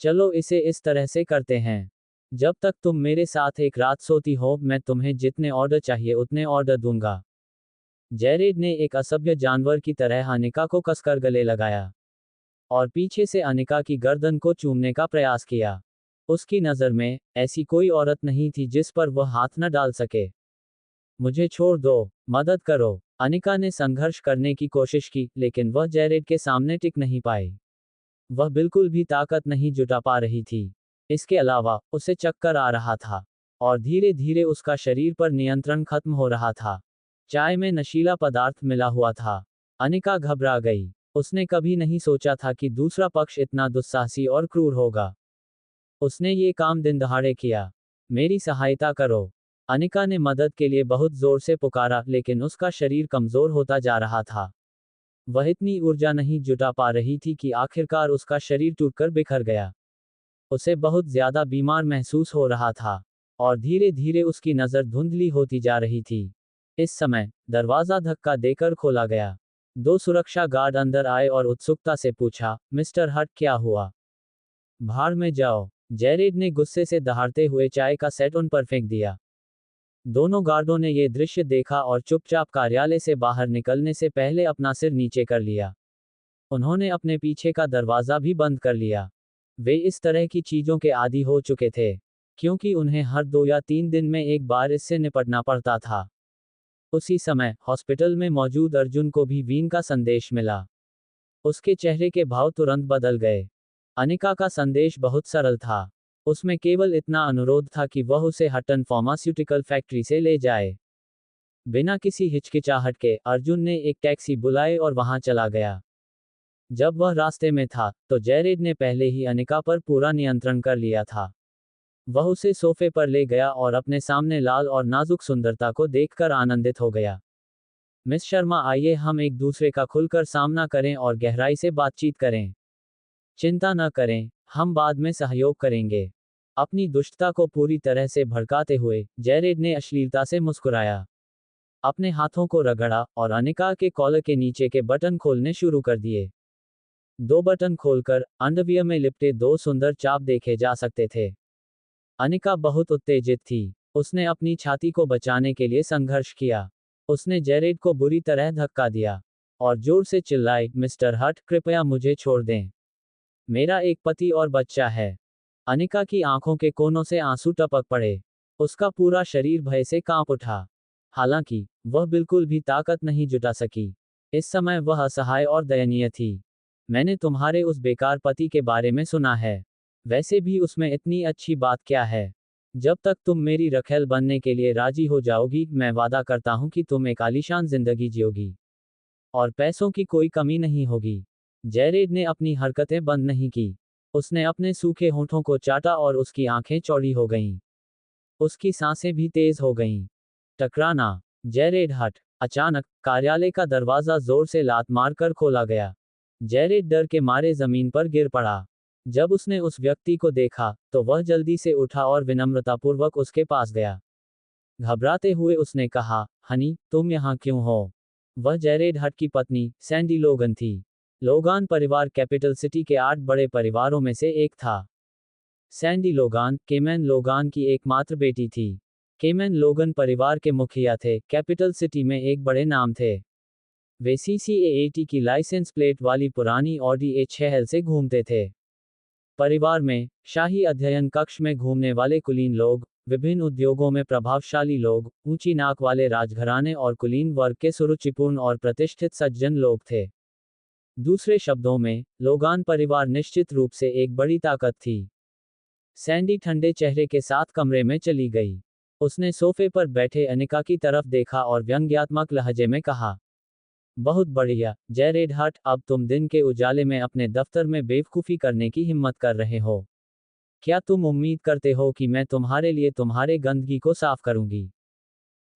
चलो इसे इस तरह से करते हैं। जब तक तुम मेरे साथ एक रात सोती हो, मैं तुम्हें जितने ऑर्डर चाहिए उतने ऑर्डर दूंगा। जैरेड ने एक असभ्य जानवर की तरह अनिका को कसकर गले लगाया और पीछे से अनिका की गर्दन को चूमने का प्रयास किया। उसकी नज़र में, ऐसी कोई औरत नहीं थी जिस पर वह हाथ न डाल सके। मुझे छोड़ दो, मदद करो। अनिका ने संघर्ष करने की कोशिश की, लेकिन वह जैरेड के सामने टिक नहीं पाई। वह बिल्कुल भी ताकत नहीं जुटा पा रही थी। इसके अलावा उसे चक्कर आ रहा था और धीरे धीरे उसका शरीर पर नियंत्रण खत्म हो रहा था। चाय में नशीला पदार्थ मिला हुआ था। अनिका घबरा गई। उसने कभी नहीं सोचा था कि दूसरा पक्ष इतना दुस्साहसी और क्रूर होगा। उसने ये काम दिन दहाड़े किया। मेरी सहायता करो। अनिका ने मदद के लिए बहुत जोर से पुकारा, लेकिन उसका शरीर कमजोर होता जा रहा था। वह इतनी ऊर्जा नहीं जुटा पा रही थी कि आखिरकार उसका शरीर टूटकर बिखर गया। उसे बहुत ज्यादा बीमार महसूस हो रहा था और धीरे धीरे उसकी नजर धुंधली होती जा रही थी। इस समय दरवाजा धक्का देकर खोला गया। 2 सुरक्षा गार्ड अंदर आए और उत्सुकता से पूछा, मिस्टर हट, क्या हुआ? भाड़ में जाओ। जेरेड ने गुस्से से दहाड़ते हुए चाय का सेट उन पर फेंक दिया। दोनों गार्डों ने यह दृश्य देखा और चुपचाप कार्यालय से बाहर निकलने से पहले अपना सिर नीचे कर लिया। उन्होंने अपने पीछे का दरवाजा भी बंद कर लिया। वे इस तरह की चीजों के आदी हो चुके थे, क्योंकि उन्हें हर 2 या 3 दिन में एक बार इससे निपटना पड़ता था। उसी समय हॉस्पिटल में मौजूद अर्जुन को भी वीन का संदेश मिला। उसके चेहरे के भाव तुरंत बदल गए। अनिका का संदेश बहुत सरल था। उसमें केवल इतना अनुरोध था कि वह उसे हटन फार्मास्यूटिकल फैक्ट्री से ले जाए। बिना किसी हिचकिचाहट के अर्जुन ने एक टैक्सी बुलाई और वहां चला गया। जब वह रास्ते में था तो जेरेड ने पहले ही अनिका पर पूरा नियंत्रण कर लिया था। वह उसे सोफे पर ले गया और अपने सामने लाल और नाजुक सुंदरता को देखकर आनंदित हो गया। मिस शर्मा, आइए हम एक दूसरे का खुलकर सामना करें और गहराई से बातचीत करें। चिंता न करें, हम बाद में सहयोग करेंगे। अपनी दुष्टता को पूरी तरह से भड़काते हुए जेरेड ने अश्लीलता से मुस्कुराया। अपने हाथों को रगड़ा और अनिका के कॉलर के नीचे के बटन खोलने शुरू कर दिए। 2 बटन खोलकर अंडरवियर में लिपटे 2 सुंदर चाप देखे जा सकते थे। अनिका बहुत उत्तेजित थी। उसने अपनी छाती को बचाने के लिए संघर्ष किया। उसने जेरेड को बुरी तरह धक्का दिया और जोर से चिल्लाई, मिस्टर हट, कृपया मुझे छोड़ दें। मेरा एक पति और बच्चा है। अनिका की आंखों के कोनों से आंसू टपक पड़े। उसका पूरा शरीर भय से कांप उठा। हालांकि वह बिल्कुल भी ताकत नहीं जुटा सकी। इस समय वह असहाय और दयनीय थी। मैंने तुम्हारे उस बेकार पति के बारे में सुना है। वैसे भी उसमें इतनी अच्छी बात क्या है? जब तक तुम मेरी रखेल बनने के लिए राजी हो जाओगी, मैं वादा करता हूं कि तुम एक आलीशान जिंदगी जियोगी और पैसों की कोई कमी नहीं होगी। जेरेड ने अपनी हरकतें बंद नहीं की। उसने अपने सूखे होठों को चाटा और उसकी आंखें चौड़ी हो गईं। उसकी सांसें भी तेज हो गईं। टकराना। जेरेड हट। अचानक कार्यालय का दरवाजा जोर से लात मारकर खोला गया। जेरेड डर के मारे जमीन पर गिर पड़ा। जब उसने उस व्यक्ति को देखा तो वह जल्दी से उठा और विनम्रतापूर्वक उसके पास गया। घबराते हुए उसने कहा, हनी, तुम यहाँ क्यों हो? वह जेरेड हट की पत्नी सैंडी लोगन थी। लोगान परिवार कैपिटल सिटी के 8 बड़े परिवारों में से एक था। सैंडी लोगान केमैन लोगान की एकमात्र बेटी थी। केमैन लोगन परिवार के मुखिया थे, कैपिटल सिटी में एक बड़े नाम थे। वे CCAAT की लाइसेंस प्लेट वाली पुरानी ऑडी A6L से घूमते थे। परिवार में शाही अध्ययन कक्ष में घूमने वाले कुलीन लोग, विभिन्न उद्योगों में प्रभावशाली लोग, ऊंची नाक वाले राजघराने और कुलीन वर्ग के सुरुचिपूर्ण और प्रतिष्ठित सज्जन लोग थे। दूसरे शब्दों में, लोगान परिवार निश्चित रूप से एक बड़ी ताकत थी। सैंडी ठंडे चेहरे के साथ कमरे में चली गई। उसने सोफे पर बैठे अनिका की तरफ देखा और व्यंग्यात्मक लहजे में कहा, बहुत बढ़िया, जेरेड हट, अब तुम दिन के उजाले में अपने दफ्तर में बेवकूफ़ी करने की हिम्मत कर रहे हो। क्या तुम उम्मीद करते हो कि मैं तुम्हारे लिए तुम्हारे गंदगी को साफ करूंगी?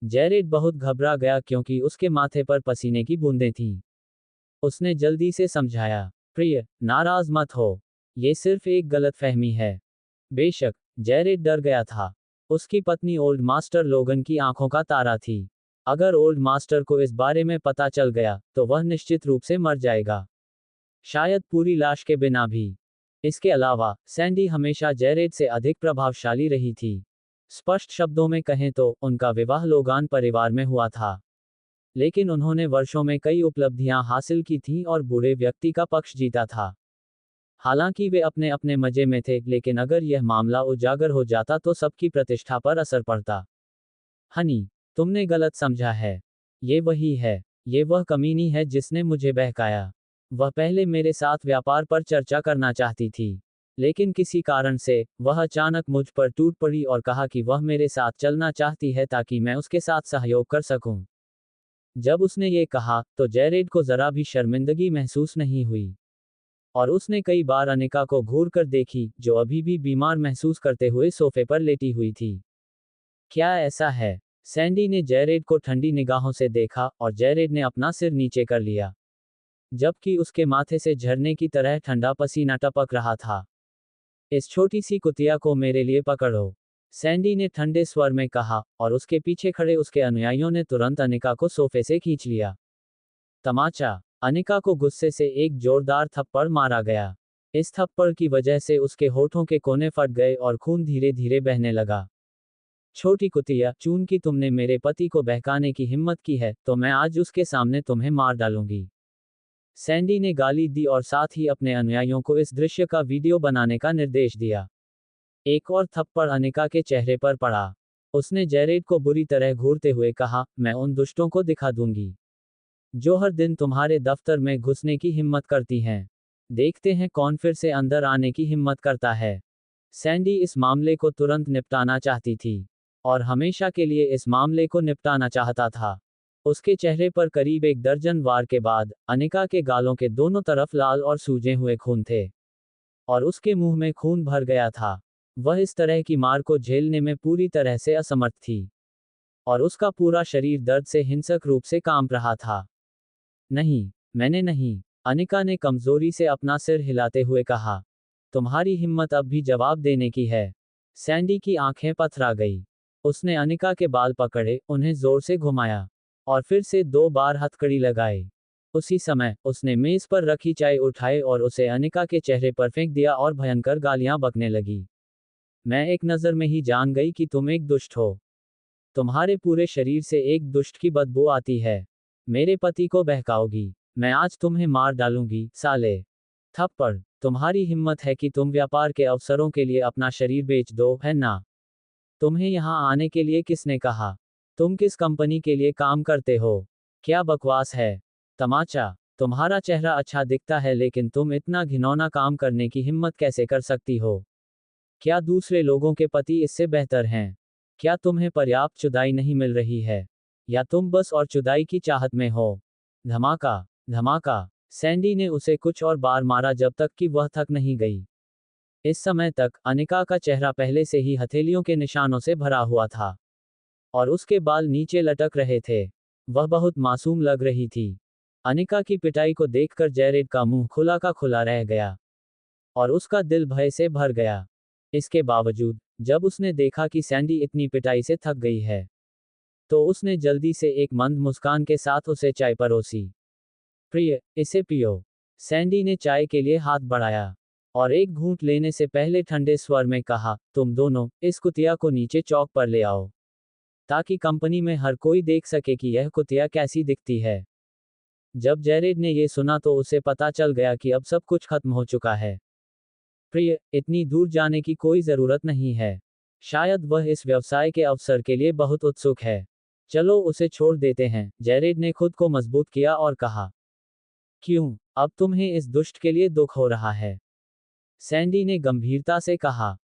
जेरेड बहुत घबरा गया क्योंकि उसके माथे पर पसीने की बूंदें थीं। उसने जल्दी से समझाया, प्रिय, नाराज मत हो। ये सिर्फ एक गलतफहमी है। बेशक, जेरेड डर गया था। उसकी पत्नी ओल्ड मास्टर लोगन की आंखों का तारा थी। अगर ओल्ड मास्टर को इस बारे में पता चल गया तो वह निश्चित रूप से मर जाएगा, शायद पूरी लाश के बिना भी। इसके अलावा सैंडी हमेशा जेरेड से अधिक प्रभावशाली रही थी। स्पष्ट शब्दों में कहें तो उनका विवाह लोगान परिवार में हुआ था, लेकिन उन्होंने वर्षों में कई उपलब्धियां हासिल की थीं और बूढ़े व्यक्ति का पक्ष जीता था। हालांकि वे अपने अपने मजे में थे, लेकिन अगर यह मामला उजागर हो जाता तो सबकी प्रतिष्ठा पर असर पड़ता। हनी, तुमने गलत समझा है। ये वही है। ये वह कमीनी है जिसने मुझे बहकाया। वह पहले मेरे साथ व्यापार पर चर्चा करना चाहती थी, लेकिन किसी कारण से वह अचानक मुझ पर टूट पड़ी और कहा कि वह मेरे साथ चलना चाहती है ताकि मैं उसके साथ सहयोग कर सकूं। जब उसने ये कहा तो जैरेड को जरा भी शर्मिंदगी महसूस नहीं हुई, और उसने कई बार अनिका को घूर कर देखी, जो अभी भी बीमार महसूस करते हुए सोफे पर लेटी हुई थी। क्या ऐसा है? सैंडी ने जैरेड को ठंडी निगाहों से देखा और जैरेड ने अपना सिर नीचे कर लिया, जबकि उसके माथे से झरने की तरह ठंडा पसीना टपक रहा था। इस छोटी सी कुतिया को मेरे लिए पकड़ो, सैंडी ने ठंडे स्वर में कहा, और उसके पीछे खड़े उसके अनुयायियों ने तुरंत अनिका को सोफे से खींच लिया। तमाचा। अनिका को गुस्से से एक जोरदार थप्पड़ मारा गया। इस थप्पड़ की वजह से उसके होठों के कोने फट गए और खून धीरे धीरे बहने लगा। छोटी कुतिया, चून की तुमने मेरे पति को बहकाने की हिम्मत की है, तो मैं आज उसके सामने तुम्हें मार डालूंगी, सैंडी ने गाली दी और साथ ही अपने अनुयायियों को इस दृश्य का वीडियो बनाने का निर्देश दिया। एक और थप्पड़ अनिका के चेहरे पर पड़ा। उसने जैरेड को बुरी तरह घूरते हुए कहा, मैं उन दुष्टों को दिखा दूंगी जो हर दिन तुम्हारे दफ्तर में घुसने की हिम्मत करती हैं। देखते हैं कौन फिर से अंदर आने की हिम्मत करता है। सैंडी इस मामले को तुरंत निपटाना चाहती थी, और हमेशा के लिए इस मामले को निपटाना चाहता था। उसके चेहरे पर करीब 1 दर्जन वार के बाद, अनिका के गालों के दोनों तरफ लाल और सूजे हुए खून थे, और उसके मुंह में खून भर गया था। वह इस तरह की मार को झेलने में पूरी तरह से असमर्थ थी, और उसका पूरा शरीर दर्द से हिंसक रूप से कांप रहा था। नहीं, मैंने नहीं, अनिका ने कमजोरी से अपना सिर हिलाते हुए कहा। तुम्हारी हिम्मत अब भी जवाब देने की है। सैंडी की आंखें पथरा गई। उसने अनिका के बाल पकड़े, उन्हें जोर से घुमाया, और फिर से 2 बार हथकड़ी लगाई। उसी समय, उसने मेज पर रखी चाय उठाई और उसे अनिका के चेहरे पर फेंक दिया और भयंकर गालियां बकने लगी। मैं एक नज़र में ही जान गई कि तुम एक दुष्ट हो। तुम्हारे पूरे शरीर से एक दुष्ट की बदबू आती है। मेरे पति को बहकाओगी, मैं आज तुम्हें मार डालूंगी, साले। थप्पड़। तुम्हारी हिम्मत है कि तुम व्यापार के अवसरों के लिए अपना शरीर बेच दो, है ना? तुम्हें यहाँ आने के लिए किसने कहा? तुम किस कंपनी के लिए काम करते हो? क्या बकवास है? तमाचा। तुम्हारा चेहरा अच्छा दिखता है, लेकिन तुम इतना घिनौना काम करने की हिम्मत कैसे कर सकती हो? क्या दूसरे लोगों के पति इससे बेहतर हैं? क्या तुम्हें पर्याप्त चुदाई नहीं मिल रही है? या तुम बस और चुदाई की चाहत में हो? धमाका, धमाका। सैंडी ने उसे कुछ और बार मारा जब तक कि वह थक नहीं गई। इस समय तक, अनिका का चेहरा पहले से ही हथेलियों के निशानों से भरा हुआ था, और उसके बाल नीचे लटक रहे थे। वह बहुत मासूम लग रही थी। अनिका की पिटाई को देखकर जैरेड का मुंह खुला का खुला रह गया, और उसका दिल भय से भर गया। इसके बावजूद, जब उसने देखा कि सैंडी इतनी पिटाई से थक गई है, तो उसने जल्दी से एक मंद मुस्कान के साथ उसे चाय परोसी। प्रिय, इसे पियो। सैंडी ने चाय के लिए हाथ बढ़ाया, और एक घूंट लेने से पहले ठंडे स्वर में कहा, तुम दोनों, इस कुतिया को नीचे चौक पर ले आओ, ताकि कंपनी में हर कोई देख सके कि यह कुतिया कैसी दिखती है। जब जैरेड ने ये सुना तो उसे पता चल गया कि अब सब कुछ खत्म हो चुका है। प्रिय, इतनी दूर जाने की कोई जरूरत नहीं है। शायद वह इस व्यवसाय के अवसर के लिए बहुत उत्सुक है। चलो उसे छोड़ देते हैं, जैरेड ने खुद को मजबूत किया और कहा। क्यों, अब तुम्हें इस दुष्ट के लिए दुख हो रहा है? सैंडी ने गंभीरता से कहा।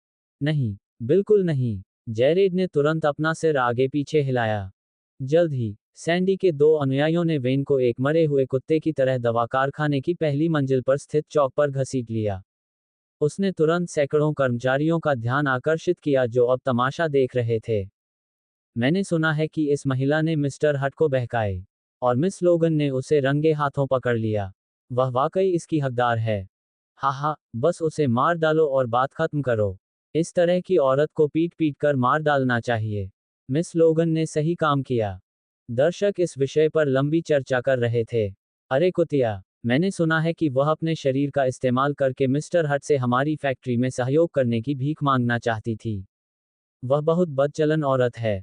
नहीं, बिल्कुल नहीं। जैरेड ने तुरंत अपना सिर आगे पीछे हिलाया। जल्द ही, सैंडी के 2 अनुयायियों ने वेन को एक मरे हुए कुत्ते की तरह दवा कारखाने की पहली मंजिल पर स्थित चौक पर घसीट लिया। उसने तुरंत सैकड़ों कर्मचारियों का ध्यान आकर्षित किया जो अब तमाशा देख रहे थे। मैंने सुना है कि इस महिला ने मिस्टर हट को बहकाए, और मिस लोगन ने उसे रंगे हाथों पकड़ लिया। वह वाकई इसकी हकदार है। हा, बस उसे मार डालो और बात खत्म करो। इस तरह की औरत को पीट पीट कर मार डालना चाहिए। मिस लोगन ने सही काम किया। दर्शक इस विषय पर लंबी चर्चा कर रहे थे। अरे कुतिया, मैंने सुना है कि वह अपने शरीर का इस्तेमाल करके मिस्टर हट से हमारी फैक्ट्री में सहयोग करने की भीख मांगना चाहती थी। वह बहुत बदचलन औरत है।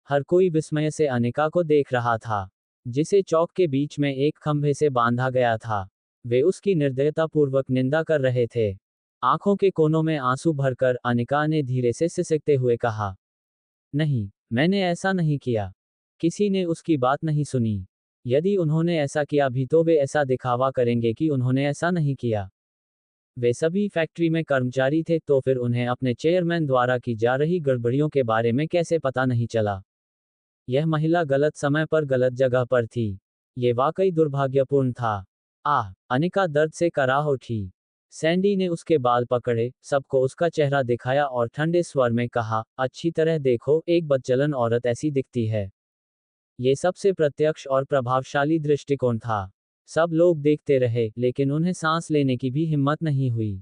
हर कोई विस्मय से अनिका को देख रहा था, जिसे चौक के बीच में एक खंभे से बांधा गया था। वे उसकी निर्दयतापूर्वक निंदा कर रहे थे। आंखों के कोनों में आंसू भरकर अनिका ने धीरे से सिसकते हुए कहा, नहीं, मैंने ऐसा नहीं किया। किसी ने उसकी बात नहीं सुनी। यदि उन्होंने ऐसा किया भी तो वे ऐसा दिखावा करेंगे कि उन्होंने ऐसा नहीं किया। वे सभी फैक्ट्री में कर्मचारी थे, तो फिर उन्हें अपने चेयरमैन द्वारा की जा रही गड़बड़ियों के बारे में कैसे पता नहीं चला? यह महिला गलत समय पर गलत जगह पर थी। ये वाकई दुर्भाग्यपूर्ण था। अनिका दर्द से कराह उठी। सैंडी ने उसके बाल पकड़े, सबको उसका चेहरा दिखाया और ठंडे स्वर में कहा, अच्छी तरह देखो, एक बदचलन औरत ऐसी दिखती है। ये सबसे प्रत्यक्ष और प्रभावशाली दृष्टिकोण था। सब लोग देखते रहे, लेकिन उन्हें सांस लेने की भी हिम्मत नहीं हुई।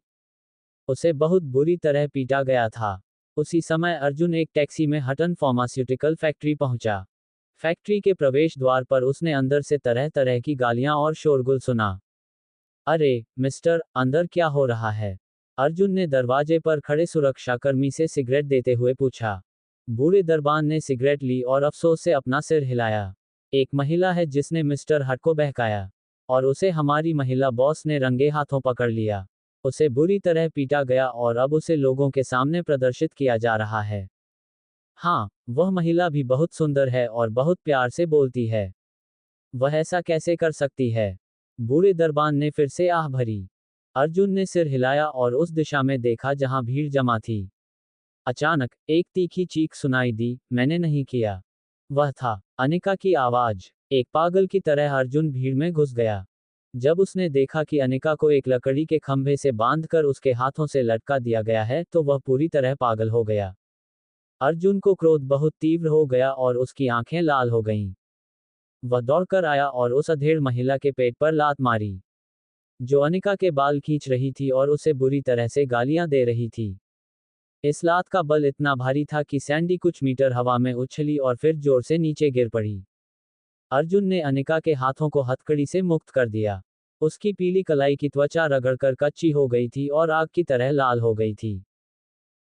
उसे बहुत बुरी तरह पीटा गया था। उसी समय अर्जुन एक टैक्सी में हटन फार्मास्यूटिकल फैक्ट्री पहुंचा। फैक्ट्री के प्रवेश द्वार पर उसने अंदर से तरह तरह की गालियां और शोरगुल सुना। अरे मिस्टर, अंदर क्या हो रहा है? अर्जुन ने दरवाजे पर खड़े सुरक्षाकर्मी से सिगरेट देते हुए पूछा। बूढ़े दरबान ने सिगरेट ली और अफसोस से अपना सिर हिलाया। एक महिला है जिसने मिस्टर हट को बहकाया, और उसे हमारी महिला बॉस ने रंगे हाथों पकड़ लिया। उसे बुरी तरह पीटा गया और अब उसे लोगों के सामने प्रदर्शित किया जा रहा है। हाँ, वह महिला भी बहुत सुंदर है और बहुत प्यार से बोलती है। वह ऐसा कैसे कर सकती है? बूढ़े दरबान ने फिर से आह भरी। अर्जुन ने सिर हिलाया और उस दिशा में देखा जहां भीड़ जमा थी। अचानक एक तीखी चीख सुनाई दी, मैंने नहीं किया। वह था अनिका की आवाज। एक पागल की तरह अर्जुन भीड़ में घुस गया। जब उसने देखा कि अनिका को एक लकड़ी के खंभे से बांधकर उसके हाथों से लटका दिया गया है, तो वह पूरी तरह पागल हो गया। अर्जुन को क्रोध बहुत तीव्र हो गया और उसकी आंखें लाल हो गईं। वह दौड़कर आया और उस अधेड़ महिला के पेट पर लात मारी, जो अनिका के बाल खींच रही थी और उसे बुरी तरह से गालियां दे रही थी। इस लात का बल इतना भारी था कि सैंडी कुछ मीटर हवा में उछली और फिर जोर से नीचे गिर पड़ी। अर्जुन ने अनिका के हाथों को हथकड़ी से मुक्त कर दिया। उसकी पीली कलाई की त्वचा रगड़कर कच्ची हो गई थी और आग की तरह लाल हो गई थी।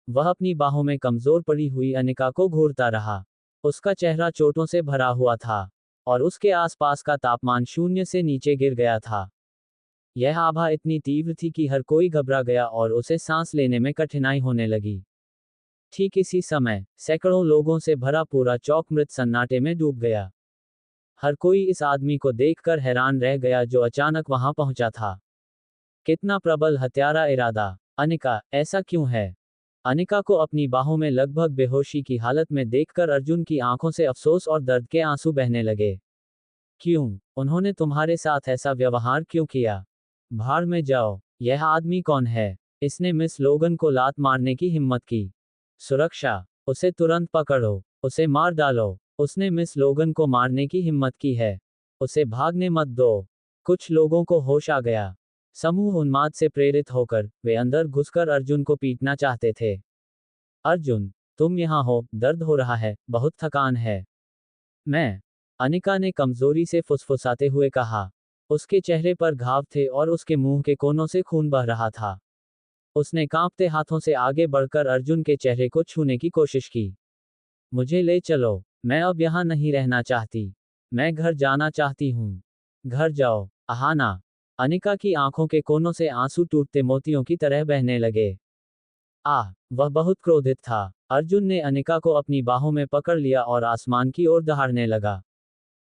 वह अपनी बाहों में कमजोर पड़ी हुई अनिका को घूरता रहा। उसका चेहरा चोटों से भरा हुआ था, और उसके आसपास का तापमान शून्य से नीचे गिर गया था। यह आभा इतनी तीव्र थी कि हर कोई घबरा गया और उसे सांस लेने में कठिनाई होने लगी। ठीक इसी समय सैकड़ों लोगों से भरा पूरा चौक मृत सन्नाटे में डूब गया। हर कोई इस आदमी को देखकर हैरान रह गया जो अचानक वहां पहुंचा था। कितना प्रबल हत्यारा इरादा! अनिका, ऐसा क्यों है? अनिका को अपनी बाहों में लगभग बेहोशी की हालत में देखकर अर्जुन की आंखों से अफसोस और दर्द के आंसू बहने लगे। क्यों? उन्होंने तुम्हारे साथ ऐसा व्यवहार क्यों किया? भाड़ में जाओ। यह आदमी कौन है? इसने मिस लोगन को लात मारने की हिम्मत की। सुरक्षा! उसे तुरंत पकड़ो। उसे मार डालो। उसने मिस लोगन को मारने की हिम्मत की है। उसे भागने मत दो। कुछ लोगों को होश आ गया। समूह उन्माद से प्रेरित होकर वे अंदर घुसकर अर्जुन को पीटना चाहते थे। अर्जुन, तुम यहाँ हो, दर्द हो रहा है, बहुत थकान है। मैं, अनिका ने कमजोरी से फुसफुसाते हुए कहा। उसके चेहरे पर घाव थे और उसके मुंह के कोनों से खून बह रहा था। उसने कांपते हाथों से आगे बढ़कर अर्जुन के चेहरे को छूने की कोशिश की। मुझे ले चलो, मैं अब यहाँ नहीं रहना चाहती। मैं घर जाना चाहती हूँ। घर जाओ, अहाना। अनिका की आंखों के कोनों से आंसू टूटते मोतियों की तरह बहने लगे। वह बहुत क्रोधित था। अर्जुन ने अनिका को अपनी बाहों में पकड़ लिया और आसमान की ओर दहाड़ने लगा।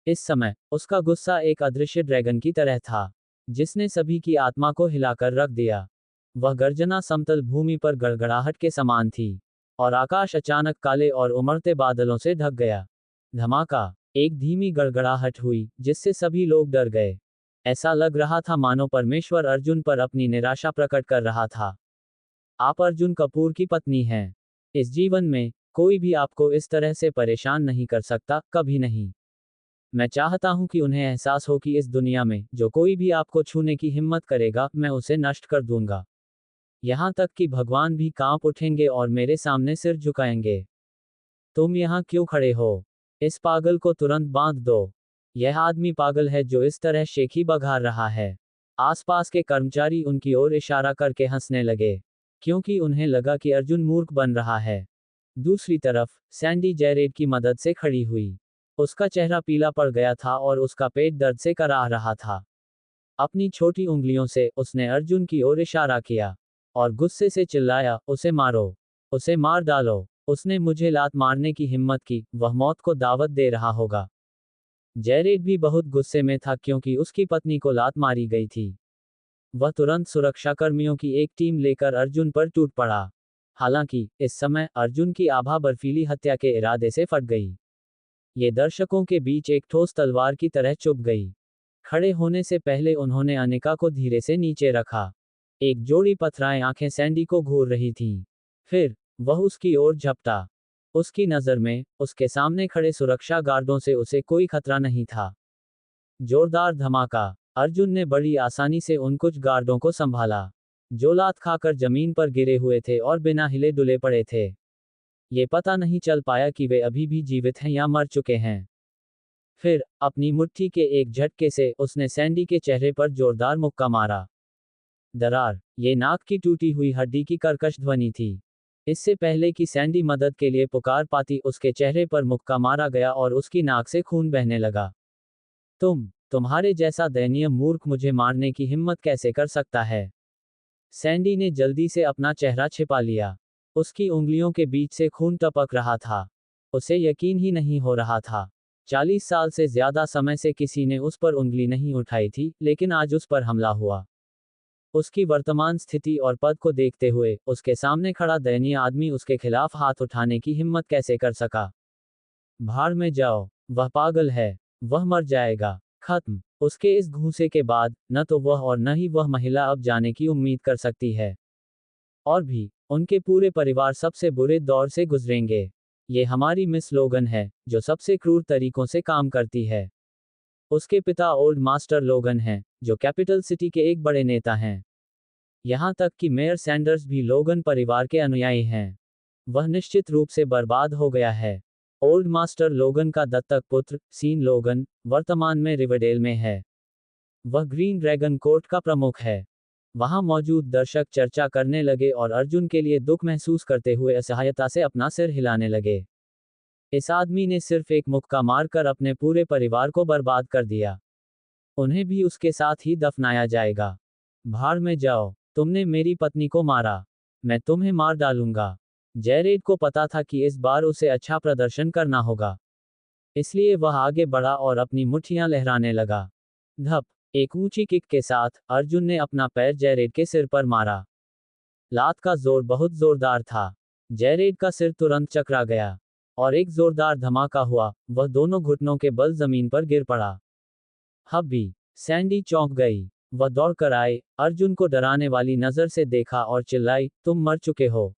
इस समय उसका गुस्सा एक अदृश्य ड्रैगन की तरह था, जिसने सभी की आत्मा को हिलाकर रख दिया। वह गर्जना समतल भूमि पर गड़गड़ाहट के समान थी, और आकाश अचानक काले और उमड़ते बादलों से ढक गया। धमाका! एक धीमी गड़गड़ाहट हुई, जिससे सभी लोग डर गए। ऐसा लग रहा था मानो परमेश्वर अर्जुन पर अपनी निराशा प्रकट कर रहा था। आप अर्जुन कपूर की पत्नी हैं। इस जीवन में कोई भी आपको इस तरह से परेशान नहीं कर सकता, कभी नहीं। मैं चाहता हूं कि उन्हें एहसास हो कि इस दुनिया में जो कोई भी आपको छूने की हिम्मत करेगा, मैं उसे नष्ट कर दूंगा। यहां तक कि भगवान भी कांप उठेंगे और मेरे सामने सिर झुकाएंगे। तुम यहाँ क्यों खड़े हो? इस पागल को तुरंत बांध दो। यह आदमी पागल है जो इस तरह शेखी बघार रहा है। आसपास के कर्मचारी उनकी ओर इशारा करके हंसने लगे, क्योंकि उन्हें लगा कि अर्जुन मूर्ख बन रहा है। दूसरी तरफ सैंडी जेरेड की मदद से खड़ी हुई। उसका चेहरा पीला पड़ गया था और उसका पेट दर्द से कराह रहा था। अपनी छोटी उंगलियों से उसने अर्जुन की ओर इशारा किया और गुस्से से चिल्लाया, उसे मारो। उसे मार डालो। उसने मुझे लात मारने की हिम्मत की, वह मौत को दावत दे रहा होगा। जेरेड भी बहुत गुस्से में था क्योंकि उसकी पत्नी को लात मारी गई थी। वह तुरंत सुरक्षाकर्मियों की एक टीम लेकर अर्जुन पर टूट पड़ा। हालांकि इस समय अर्जुन की आभा बर्फीली हत्या के इरादे से फट गई। ये दर्शकों के बीच एक ठोस तलवार की तरह चुभ गई। खड़े होने से पहले उन्होंने अनिका को धीरे से नीचे रखा। एक जोड़ी पथराएं आंखें सैंडी को घूर रही थीं। फिर वह उसकी ओर झपटा। उसकी नज़र में उसके सामने खड़े सुरक्षा गार्डों से उसे कोई खतरा नहीं था। जोरदार धमाका। अर्जुन ने बड़ी आसानी से उन कुछ गार्डों को संभाला जो लात खाकर जमीन पर गिरे हुए थे और बिना हिले डुले पड़े थे। ये पता नहीं चल पाया कि वे अभी भी जीवित हैं या मर चुके हैं। फिर अपनी मुट्ठी के एक झटके से उसने सैंडी के चेहरे पर जोरदार मुक्का मारा। दरार। ये नाक की टूटी हुई हड्डी की कर्कश ध्वनि थी। इससे पहले कि सैंडी मदद के लिए पुकार पाती उसके चेहरे पर मुक्का मारा गया और उसकी नाक से खून बहने लगा। तुम्हारे जैसा दयनीय मूर्ख मुझे मारने की हिम्मत कैसे कर सकता है? सैंडी ने जल्दी से अपना चेहरा छिपा लिया। उसकी उंगलियों के बीच से खून टपक रहा था। उसे यकीन ही नहीं हो रहा था। 40 साल से ज्यादा समय से किसी ने उस पर उंगली नहीं उठाई थी, लेकिन आज उस पर हमला हुआ। उसकी वर्तमान स्थिति और पद को देखते हुए उसके सामने खड़ा दयनीय आदमी उसके खिलाफ हाथ उठाने की हिम्मत कैसे कर सका? भाड़ में जाओ, वह पागल है, वह मर जाएगा। खत्म। उसके इस घूंसे के बाद न तो वह और न ही वह महिला अब जाने की उम्मीद कर सकती है। और भी उनके पूरे परिवार सबसे बुरे दौर से गुजरेंगे। ये हमारी मिस लोगन है जो सबसे क्रूर तरीकों से काम करती है। उसके पिता ओल्ड मास्टर लोगन हैं जो कैपिटल सिटी के एक बड़े नेता हैं। यहाँ तक कि मेयर सैंडर्स भी लोगन परिवार के अनुयायी हैं। वह निश्चित रूप से बर्बाद हो गया है। ओल्ड मास्टर लोगन का दत्तक पुत्र सीन लोगन वर्तमान में रिवरडेल में है। वह ग्रीन ड्रैगन कोर्ट का प्रमुख है। वहां मौजूद दर्शक चर्चा करने लगे और अर्जुन के लिए दुख महसूस करते हुए असहायता से अपना सिर हिलाने लगे। इस आदमी ने सिर्फ एक मुक्का मारकर अपने पूरे परिवार को बर्बाद कर दिया। उन्हें भी उसके साथ ही दफनाया जाएगा। भाड़ में जाओ, तुमने मेरी पत्नी को मारा, मैं तुम्हें मार डालूंगा। जेरेड को पता था कि इस बार उसे अच्छा प्रदर्शन करना होगा, इसलिए वह आगे बढ़ा और अपनी मुट्ठियां लहराने लगा। धप। एक ऊंची किक के साथ अर्जुन ने अपना पैर जेरेड के सिर पर मारा। लात का जोर बहुत जोरदार था। जेरेड का सिर तुरंत चकरा गया और एक जोरदार धमाका हुआ। वह दोनों घुटनों के बल जमीन पर गिर पड़ा। हब्बी। सैंडी चौंक गई। वह दौड़कर आई, अर्जुन को डराने वाली नजर से देखा और चिल्लाई, तुम मर चुके हो।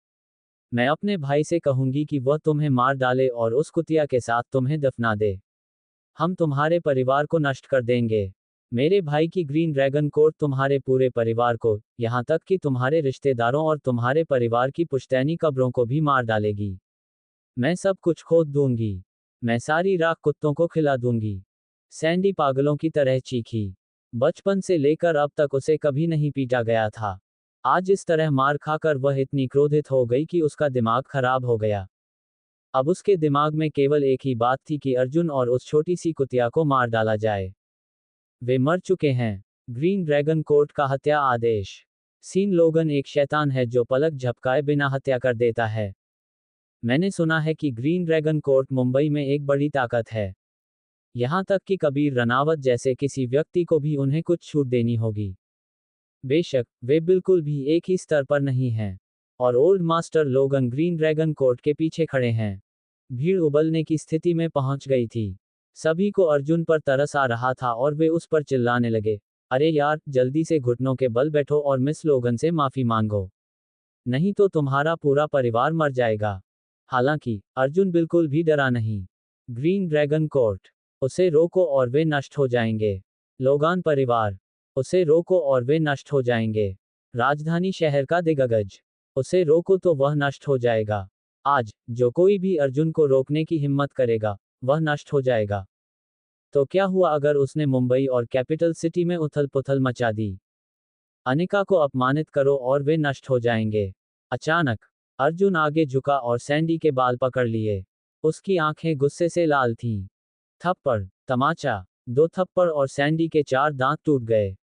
मैं अपने भाई से कहूंगी कि वह तुम्हें मार डाले और उस कुतिया के साथ तुम्हें दफना दे। हम तुम्हारे परिवार को नष्ट कर देंगे। मेरे भाई की ग्रीन ड्रैगन कोर्ट तुम्हारे पूरे परिवार को, यहाँ तक कि तुम्हारे रिश्तेदारों और तुम्हारे परिवार की पुश्तैनी कब्रों को भी मार डालेगी। मैं सब कुछ खोद दूंगी। मैं सारी राख कुत्तों को खिला दूंगी। सैंडी पागलों की तरह चीखी। बचपन से लेकर अब तक उसे कभी नहीं पीटा गया था। आज इस तरह मार खाकर वह इतनी क्रोधित हो गई कि उसका दिमाग खराब हो गया। अब उसके दिमाग में केवल एक ही बात थी कि अर्जुन और उस छोटी सी कुतिया को मार डाला जाए। वे मर चुके हैं। ग्रीन ड्रैगन कोर्ट का हत्या आदेश। सीन लोगन एक शैतान है जो पलक झपकाए बिना हत्या कर देता है। मैंने सुना है कि ग्रीन ड्रैगन कोर्ट मुंबई में एक बड़ी ताकत है। यहाँ तक कि कबीर रनावत जैसे किसी व्यक्ति को भी उन्हें कुछ छूट देनी होगी। बेशक वे बिल्कुल भी एक ही स्तर पर नहीं हैं। और ओल्ड मास्टर लोगन ग्रीन ड्रैगन कोर्ट के पीछे खड़े हैं। भीड़ उबलने की स्थिति में पहुंच गई थी। सभी को अर्जुन पर तरस आ रहा था और वे उस पर चिल्लाने लगे, अरे यार, जल्दी से घुटनों के बल बैठो और मिस लोगन से माफी मांगो, नहीं तो तुम्हारा पूरा परिवार मर जाएगा। हालांकि अर्जुन बिल्कुल भी डरा नहीं। ग्रीन ड्रैगन कोर्ट, उसे रोको और वे नष्ट हो जाएंगे। लोगान परिवार, उसे रोको और वे नष्ट हो जाएंगे। राजधानी शहर का दिग्गज, उसे रोको तो वह नष्ट हो जाएगा। आज जो कोई भी अर्जुन को रोकने की हिम्मत करेगा वह नष्ट हो जाएगा। तो क्या हुआ अगर उसने मुंबई और कैपिटल सिटी में उथल पुथल मचा दी? अनिका को अपमानित करो और वे नष्ट हो जाएंगे। अचानक अर्जुन आगे झुका और सैंडी के बाल पकड़ लिए। उसकी आंखें गुस्से से लाल थीं। थप्पड़, तमाचा, 2 थप्पड़ और सैंडी के 4 दांत टूट गए।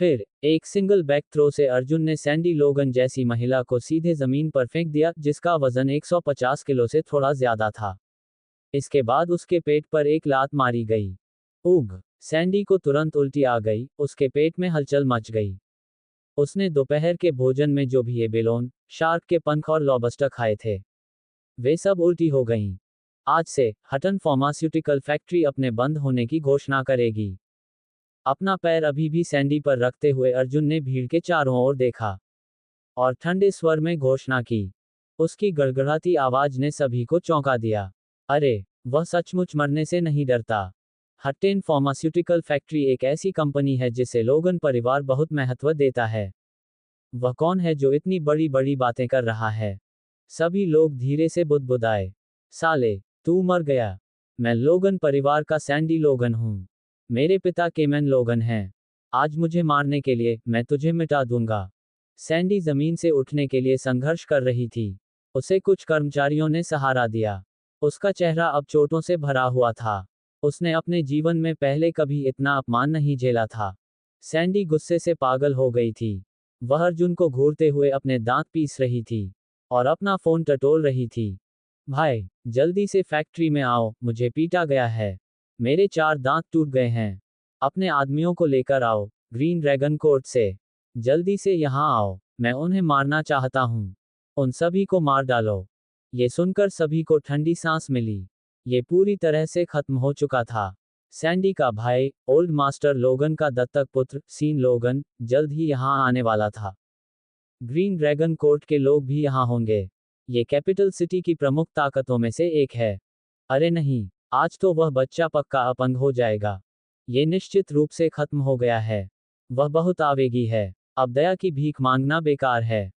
फिर एक सिंगल बैक थ्रो से अर्जुन ने सैंडी लोगन जैसी महिला को सीधे जमीन पर फेंक दिया जिसका वजन 150 किलो से थोड़ा ज्यादा था। इसके बाद उसके पेट पर एक लात मारी गई। उग, सैंडी को तुरंत उल्टी आ गई, उसके पेट में हलचल मच गई। उसने दोपहर के भोजन में जो भी एबेलोन, शार्क के पंख और लॉबस्टर खाए थे, वे सब उल्टी हो गईं। आज से हटन फार्मास्यूटिकल फैक्ट्री अपने बंद होने की घोषणा करेगी। अपना पैर अभी भी सैंडी पर रखते हुए अर्जुन ने भीड़ के चारों ओर देखा और ठंडे स्वर में घोषणा की। उसकी गड़गड़ाती आवाज ने सभी को चौंका दिया। अरे, वह सचमुच मरने से नहीं डरता। हट्टेन फार्मास्यूटिकल फैक्ट्री एक ऐसी कंपनी है जिसे लोगन परिवार बहुत महत्व देता है। वह कौन है जो इतनी बड़ी बड़ी बातें कर रहा है? सभी लोग धीरे से बुदबुदाए। साले, तू मर गया। मैं लोगन परिवार का सैंडी लोगन हूँ। मेरे पिता केमन लोगन हैं। आज मुझे मारने के लिए, मैं तुझे मिटा दूंगा। सैंडी जमीन से उठने के लिए संघर्ष कर रही थी। उसे कुछ कर्मचारियों ने सहारा दिया। उसका चेहरा अब चोटों से भरा हुआ था। उसने अपने जीवन में पहले कभी इतना अपमान नहीं झेला था। सैंडी गुस्से से पागल हो गई थी। वह अर्जुन को घूरते हुए अपने दांत पीस रही थी और अपना फोन टटोल रही थी। भाई, जल्दी से फैक्ट्री में आओ, मुझे पीटा गया है। मेरे 4 दांत टूट गए हैं। अपने आदमियों को लेकर आओ, ग्रीन ड्रैगन कोर्ट से। जल्दी से यहाँ आओ, मैं उन्हें मारना चाहता हूँ। उन सभी को मार डालो। ये सुनकर सभी को ठंडी सांस मिली। ये पूरी तरह से खत्म हो चुका था। सैंडी का भाई, ओल्ड मास्टर लोगन का दत्तक पुत्र, सीन लोगन, जल्द ही यहाँ आने वाला था। ग्रीन ड्रैगन कोर्ट के लोग भी यहाँ होंगे। ये कैपिटल सिटी की प्रमुख ताकतों में से एक है। अरे नहीं, आज तो वह बच्चा पक्का अपंग हो जाएगा। ये निश्चित रूप से खत्म हो गया है। वह बहुत आवेगी है। अब दया की भीख मांगना बेकार है।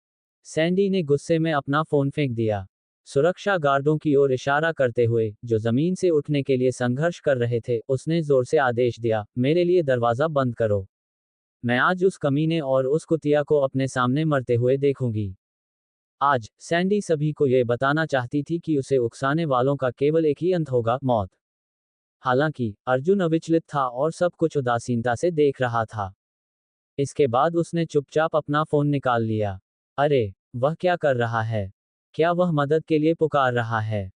सैंडी ने गुस्से में अपना फोन फेंक दिया। सुरक्षा गार्डों की ओर इशारा करते हुए, जो जमीन से उठने के लिए संघर्ष कर रहे थे, उसने जोर से आदेश दिया, मेरे लिए दरवाजा बंद करो। मैं आज उस कमीने और उस कुतिया को अपने सामने मरते हुए देखूंगी। आज सैंडी सभी को यह बताना चाहती थी कि उसे उकसाने वालों का केवल एक ही अंत होगा, मौत। हालांकि अर्जुन अविचलित था और सब कुछ उदासीनता से देख रहा था। इसके बाद उसने चुपचाप अपना फोन निकाल लिया। अरे, वह क्या कर रहा है? क्या वह मदद के लिए पुकार रहा है?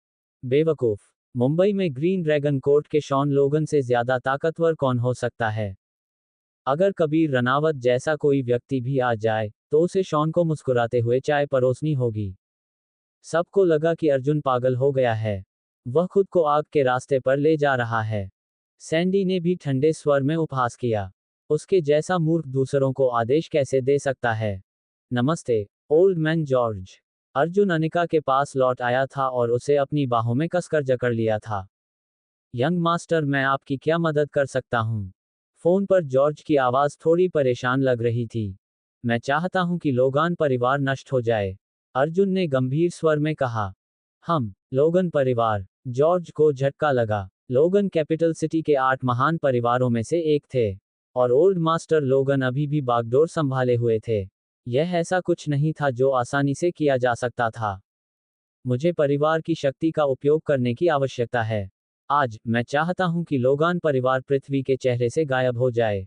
बेवकूफ। मुंबई में ग्रीन ड्रैगन कोर्ट के शॉन लोगन से ज्यादा ताकतवर कौन हो सकता है? अगर कबीर रनावत जैसा कोई व्यक्ति भी आ जाए, तो उसे शॉन को मुस्कुराते हुए चाय परोसनी होगी। सबको लगा कि अर्जुन पागल हो गया है। वह खुद को आग के रास्ते पर ले जा रहा है। सैंडी ने भी ठंडे स्वर में उपहास किया। उसके जैसा मूर्ख दूसरों को आदेश कैसे दे सकता है? नमस्ते, old man George. Arjun Anika के पास लौट आया था और उसे अपनी बाहों में कसकर जकड़ लिया था। यंग मास्टर, मैं आपकी क्या मदद कर सकता हूँ? फोन पर जॉर्ज की आवाज थोड़ी परेशान लग रही थी। मैं चाहता हूं कि लोगान परिवार नष्ट हो जाए, अर्जुन ने गंभीर स्वर में कहा। हम, लोगन परिवार? जॉर्ज को झटका लगा। लोगन कैपिटल सिटी के 8 महान परिवारों में से एक थे, और ओल्ड मास्टर लोगन अभी भी बागडोर संभाले हुए थे। यह ऐसा कुछ नहीं था जो आसानी से किया जा सकता था। मुझे परिवार की शक्ति का उपयोग करने की आवश्यकता है। आज, मैं चाहता हूं कि लोगान परिवार पृथ्वी के चेहरे से गायब हो जाए,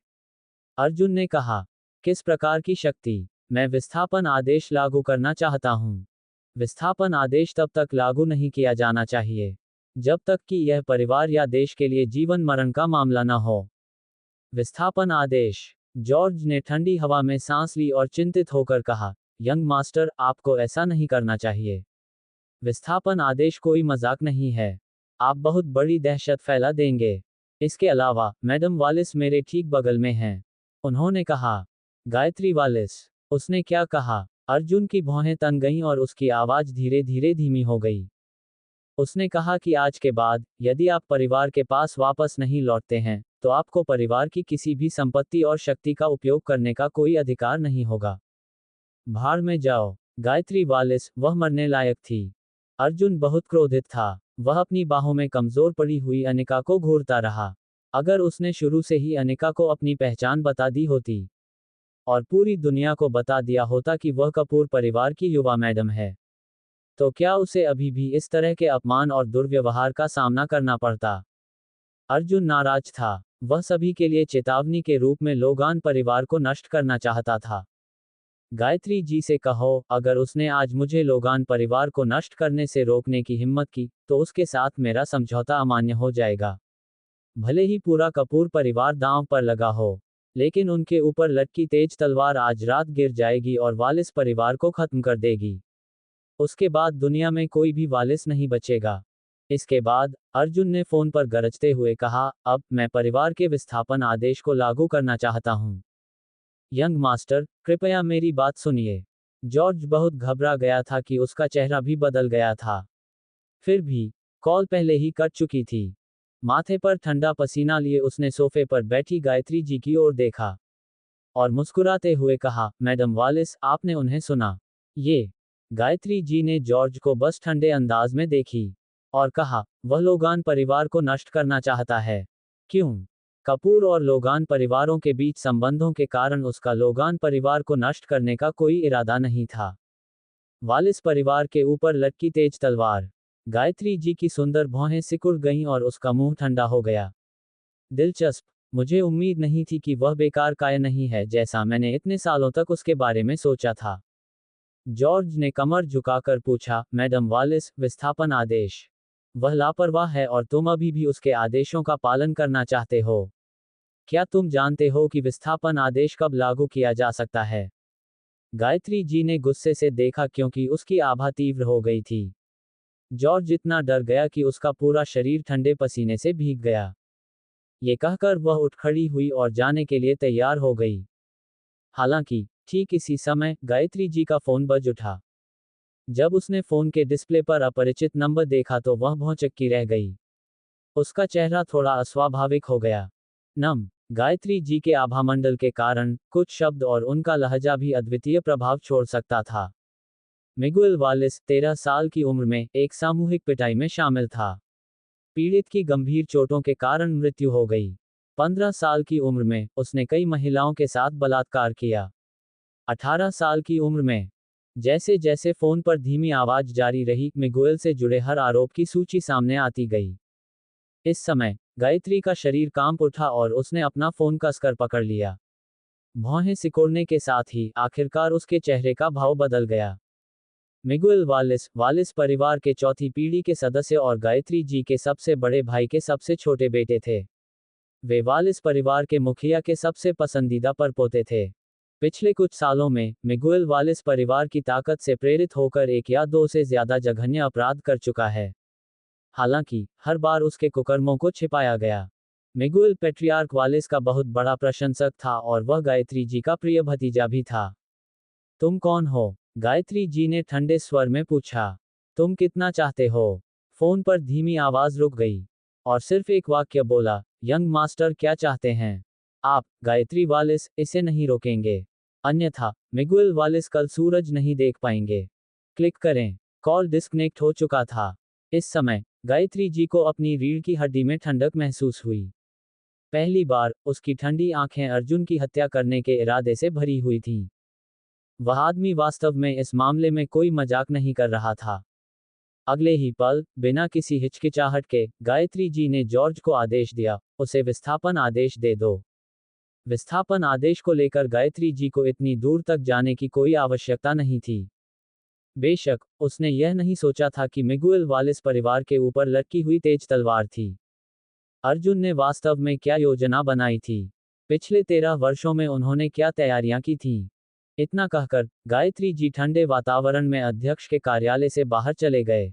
अर्जुन ने कहा। किस प्रकार की शक्ति? मैं विस्थापन आदेश लागू करना चाहता हूं। विस्थापन आदेश तब तक लागू नहीं किया जाना चाहिए, जब तक कि यह परिवार या देश के लिए जीवन मरण का मामला न हो। विस्थापन आदेश? जॉर्ज ने ठंडी हवा में सांस ली और चिंतित होकर कहा, यंग मास्टर, आपको ऐसा नहीं करना चाहिए। विस्थापन आदेश कोई मजाक नहीं है। आप बहुत बड़ी दहशत फैला देंगे। इसके अलावा, मैडम वालिस मेरे ठीक बगल में हैं, उन्होंने कहा। गायत्री वालिस? उसने क्या कहा? अर्जुन की भौहें तन गईं और उसकी आवाज धीरे धीरे धीमी हो गई। उसने कहा कि आज के बाद, यदि आप परिवार के पास वापस नहीं लौटते हैं, तो आपको परिवार की किसी भी संपत्ति और शक्ति का उपयोग करने का कोई अधिकार नहीं होगा। भाड़ में जाओ। गायत्री वालिस, वह मरने लायक थी। अर्जुन बहुत क्रोधित था। वह अपनी बाहों में कमजोर पड़ी हुई अनिका को घूरता रहा। अगर उसने शुरू से ही अनिका को अपनी पहचान बता दी होती, और पूरी दुनिया को बता दिया होता कि वह कपूर परिवार की युवा मैडम है, तो क्या उसे अभी भी इस तरह के अपमान और दुर्व्यवहार का सामना करना पड़ता? अर्जुन नाराज था। वह सभी के लिए चेतावनी के रूप में लोगान परिवार को नष्ट करना चाहता था। गायत्री जी से कहो, अगर उसने आज मुझे लोगान परिवार को नष्ट करने से रोकने की हिम्मत की, तो उसके साथ मेरा समझौता अमान्य हो जाएगा। भले ही पूरा कपूर परिवार दांव पर लगा हो, लेकिन उनके ऊपर लटकी तेज तलवार आज रात गिर जाएगी और वालिस परिवार को खत्म कर देगी। उसके बाद दुनिया में कोई भी वालिस नहीं बचेगा। इसके बाद अर्जुन ने फोन पर गरजते हुए कहा, अब मैं परिवार के विस्थापन आदेश को लागू करना चाहता हूं। यंग मास्टर, कृपया मेरी बात सुनिए। जॉर्ज बहुत घबरा गया था कि उसका चेहरा भी बदल गया था। फिर भी कॉल पहले ही कट चुकी थी। माथे पर ठंडा पसीना लिए उसने सोफे पर बैठी गायत्री जी की ओर देखा और मुस्कुराते हुए कहा, मैडम वालिस, आपने उन्हें सुना? ये गायत्री जी ने जॉर्ज को बस ठंडे अंदाज में देखी और कहा, वह लोगान परिवार को नष्ट करना चाहता है। क्यों? कपूर और लोगान परिवारों के बीच संबंधों के कारण उसका लोगान परिवार को नष्ट करने का कोई इरादा नहीं था। वालिस परिवार के ऊपर लटकी तेज तलवार। गायत्री जी की सुंदर भौहें सिकुड़ गईं और उसका मुंह ठंडा हो गया। दिलचस्प। मुझे उम्मीद नहीं थी कि वह बेकार काय नहीं है जैसा मैंने इतने सालों तक उसके बारे में सोचा था। जॉर्ज ने कमर झुकाकर पूछा, मैडम वालिस, विस्थापन आदेश। वह लापरवाह है और तुम अभी भी उसके आदेशों का पालन करना चाहते हो। क्या तुम जानते हो कि विस्थापन आदेश कब लागू किया जा सकता है? गायत्री जी ने गुस्से से देखा क्योंकि उसकी आभा तीव्र हो गई थी। जॉर्ज इतना डर गया कि उसका पूरा शरीर ठंडे पसीने से भीग गया। ये कहकर वह उठ खड़ी हुई और जाने के लिए तैयार हो गई। हालांकि ठीक इसी समय गायत्री जी का फोन बज उठा। जब उसने फोन के डिस्प्ले पर अपरिचित नंबर देखा तो वह भौचक्की रह गई। उसका चेहरा थोड़ा अस्वाभाविक हो गया। नम गायत्री जी के आभामंडल के कारण कुछ शब्द और उनका लहजा भी अद्वितीय प्रभाव छोड़ सकता था। मिगुएल वालिस 13 साल की उम्र में एक सामूहिक पिटाई में शामिल था। पीड़ित की गंभीर चोटों के कारण मृत्यु हो गई। 15 साल की उम्र में उसने कई महिलाओं के साथ बलात्कार किया। 18 साल की उम्र में जैसे जैसे फोन पर धीमी आवाज जारी रही, मिगुएल से जुड़े हर आरोप की सूची सामने आती गई। इस समय गायत्री का शरीर कांप उठा और उसने अपना फोन कसकर पकड़ लिया। भौहें सिकोड़ने के साथ ही आखिरकार उसके चेहरे का भाव बदल गया। मिगुएल वालिस, वालिस परिवार के चौथी पीढ़ी के सदस्य और गायत्री जी के सबसे बड़े भाई के सबसे छोटे बेटे थे। वे वालिस परिवार के मुखिया के सबसे पसंदीदा परपोते थे। पिछले कुछ सालों में मिगुएल वालिस परिवार की ताकत से प्रेरित होकर एक या दो से ज्यादा जघन्य अपराध कर चुका है। हालांकि हर बार उसके कुकर्मों को छिपाया गया। मिगुएल पेट्रियार्क वालिस का बहुत बड़ा प्रशंसक था और वह गायत्री जी का प्रिय भतीजा भी था। तुम कौन हो? गायत्री जी ने ठंडे स्वर में पूछा। तुम कितना चाहते हो? फोन पर धीमी आवाज रुक गई और सिर्फ एक वाक्य बोला, यंग मास्टर, क्या चाहते हैं आप? गायत्री वालिस, इसे नहीं रोकेंगे, अन्यथा मिगुएल वालिस कल सूरज नहीं देख पाएंगे। क्लिक करें। कॉल डिस्कनेक्ट हो चुका था। इस समय गायत्री जी को अपनी रीढ़ की हड्डी में ठंडक महसूस हुई। पहली बार उसकी ठंडी आंखें अर्जुन की हत्या करने के इरादे से भरी हुई थीं। वह आदमी वास्तव में इस मामले में कोई मजाक नहीं कर रहा था। अगले ही पल, बिना किसी हिचकिचाहट के, गायत्री जी ने जॉर्ज को आदेश दिया, उसे विस्थापन आदेश दे दो। विस्थापन आदेश को लेकर गायत्री जी को इतनी दूर तक जाने की कोई आवश्यकता नहीं थी। बेशक उसने यह नहीं सोचा था कि मिगुएल वालिस परिवार के ऊपर लटकी हुई तेज तलवार थी। अर्जुन ने वास्तव में क्या योजना बनाई थी? पिछले 13 वर्षों में उन्होंने क्या तैयारियां की थीं? इतना कहकर गायत्री जी ठंडे वातावरण में अध्यक्ष के कार्यालय से बाहर चले गए।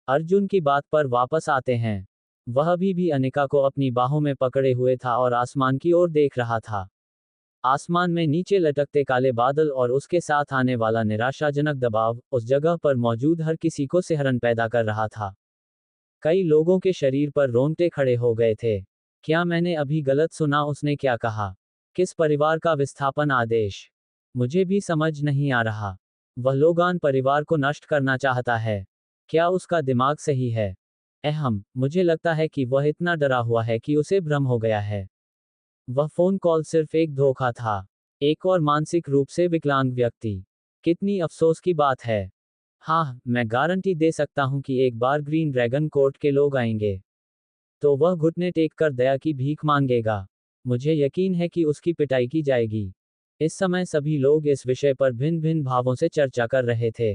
अर्जुन की बात पर वापस आते हैं। वह अभी भी अनिका को अपनी बाहों में पकड़े हुए था और आसमान की ओर देख रहा था। आसमान में नीचे लटकते काले बादल और उसके साथ आने वाला निराशाजनक दबाव उस जगह पर मौजूद हर किसी को सिहरन पैदा कर रहा था। कई लोगों के शरीर पर रोंगटे खड़े हो गए थे। क्या मैंने अभी गलत सुना? उसने क्या कहा? किस परिवार का विस्थापन आदेश? मुझे भी समझ नहीं आ रहा। वह लोगान परिवार को नष्ट करना चाहता है। क्या उसका दिमाग सही है? मुझे लगता है कि वह इतना डरा हुआ है कि उसे भ्रम हो गया है। वह फोन कॉल सिर्फ एक धोखा था। एक और मानसिक रूप से विकलांग व्यक्ति। कितनी अफसोस की बात है। हाँ, मैं गारंटी दे सकता हूं कि एक बार ग्रीन ड्रैगन कोर्ट के लोग आएंगे तो वह घुटने टेक कर दया की भीख मांगेगा। मुझे यकीन है कि उसकी पिटाई की जाएगी। इस समय सभी लोग इस विषय पर भिन्न भिन्न भावों से चर्चा कर रहे थे।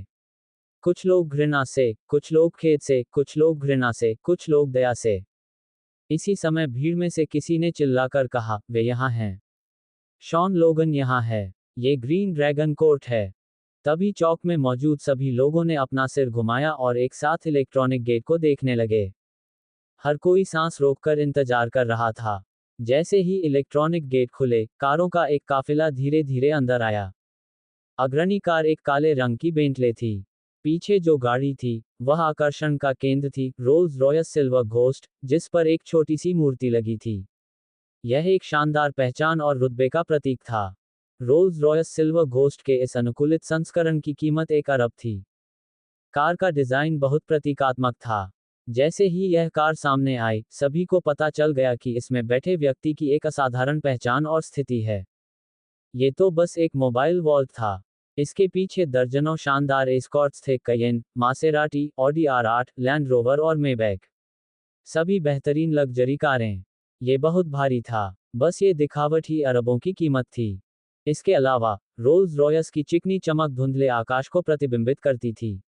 कुछ लोग घृणा से, कुछ लोग खेद से, कुछ लोग घृणा से, कुछ लोग दया से। इसी समय भीड़ में से किसी ने चिल्लाकर कहा, वे यहाँ हैं। शॉन लोगन यहाँ है। ये ग्रीन ड्रैगन कोर्ट है। तभी चौक में मौजूद सभी लोगों ने अपना सिर घुमाया और एक साथ इलेक्ट्रॉनिक गेट को देखने लगे। हर कोई सांस रोककर इंतजार कर रहा था। जैसे ही इलेक्ट्रॉनिक गेट खुले, कारों का एक काफिला धीरे धीरे अंदर आया। अग्रणी कार एक काले रंग की बेंटले थी। पीछे जो गाड़ी थी, वह आकर्षण का केंद्र थी, रोल्स रॉयस सिल्वर घोस्ट, जिस पर एक छोटी सी मूर्ति लगी थी। यह एक शानदार पहचान और रुतबे का प्रतीक था। रोल्स रॉयस सिल्वर घोस्ट के इस अनुकूलित संस्करण की कीमत 1 अरब थी। कार का डिजाइन बहुत प्रतीकात्मक था। जैसे ही यह कार सामने आई, सभी को पता चल गया कि इसमें बैठे व्यक्ति की एक असाधारण पहचान और स्थिति है। ये तो बस एक मोबाइल वॉल्ट था। इसके पीछे दर्जनों शानदार एस्कॉर्ट्स थे, Cayenne, Maserati, Audi R8, Land Rover और मेबैक। सभी बेहतरीन लग्जरी कारें। ये बहुत भारी था। बस ये दिखावट ही अरबों की कीमत थी। इसके अलावा, रोल्स रॉयस की चिकनी चमक धुंधले आकाश को प्रतिबिंबित करती थी,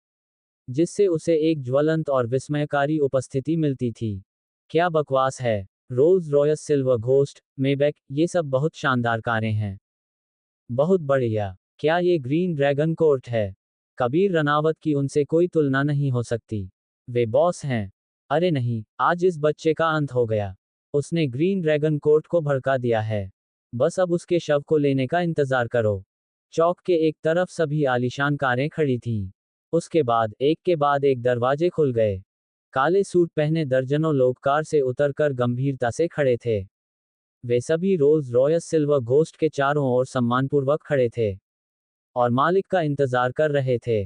जिससे उसे एक ज्वलंत और विस्मयकारी उपस्थिति मिलती थी। क्या बकवास है। Rolls Royce silver ghost, Maybach, ये सब बहुत शानदार कारें हैं। बहुत बढ़िया। क्या ये ग्रीन ड्रैगन कोर्ट है? कबीर रनावत की उनसे कोई तुलना नहीं हो सकती। वे बॉस हैं। अरे नहीं, आज इस बच्चे का अंत हो गया। उसने ग्रीन ड्रैगन कोर्ट को भड़का दिया है। बस अब उसके शव को लेने का इंतजार करो। चौक के एक तरफ सभी आलीशान कारें खड़ी थीं। उसके बाद एक के बाद एक दरवाजे खुल गए। काले सूट पहने दर्जनों लोग कार से उतरकर गंभीरता से खड़े थे। वे सभी रोल्स रॉयस सिल्वर घोस्ट के चारों ओर सम्मानपूर्वक खड़े थे और मालिक का इंतजार कर रहे थे।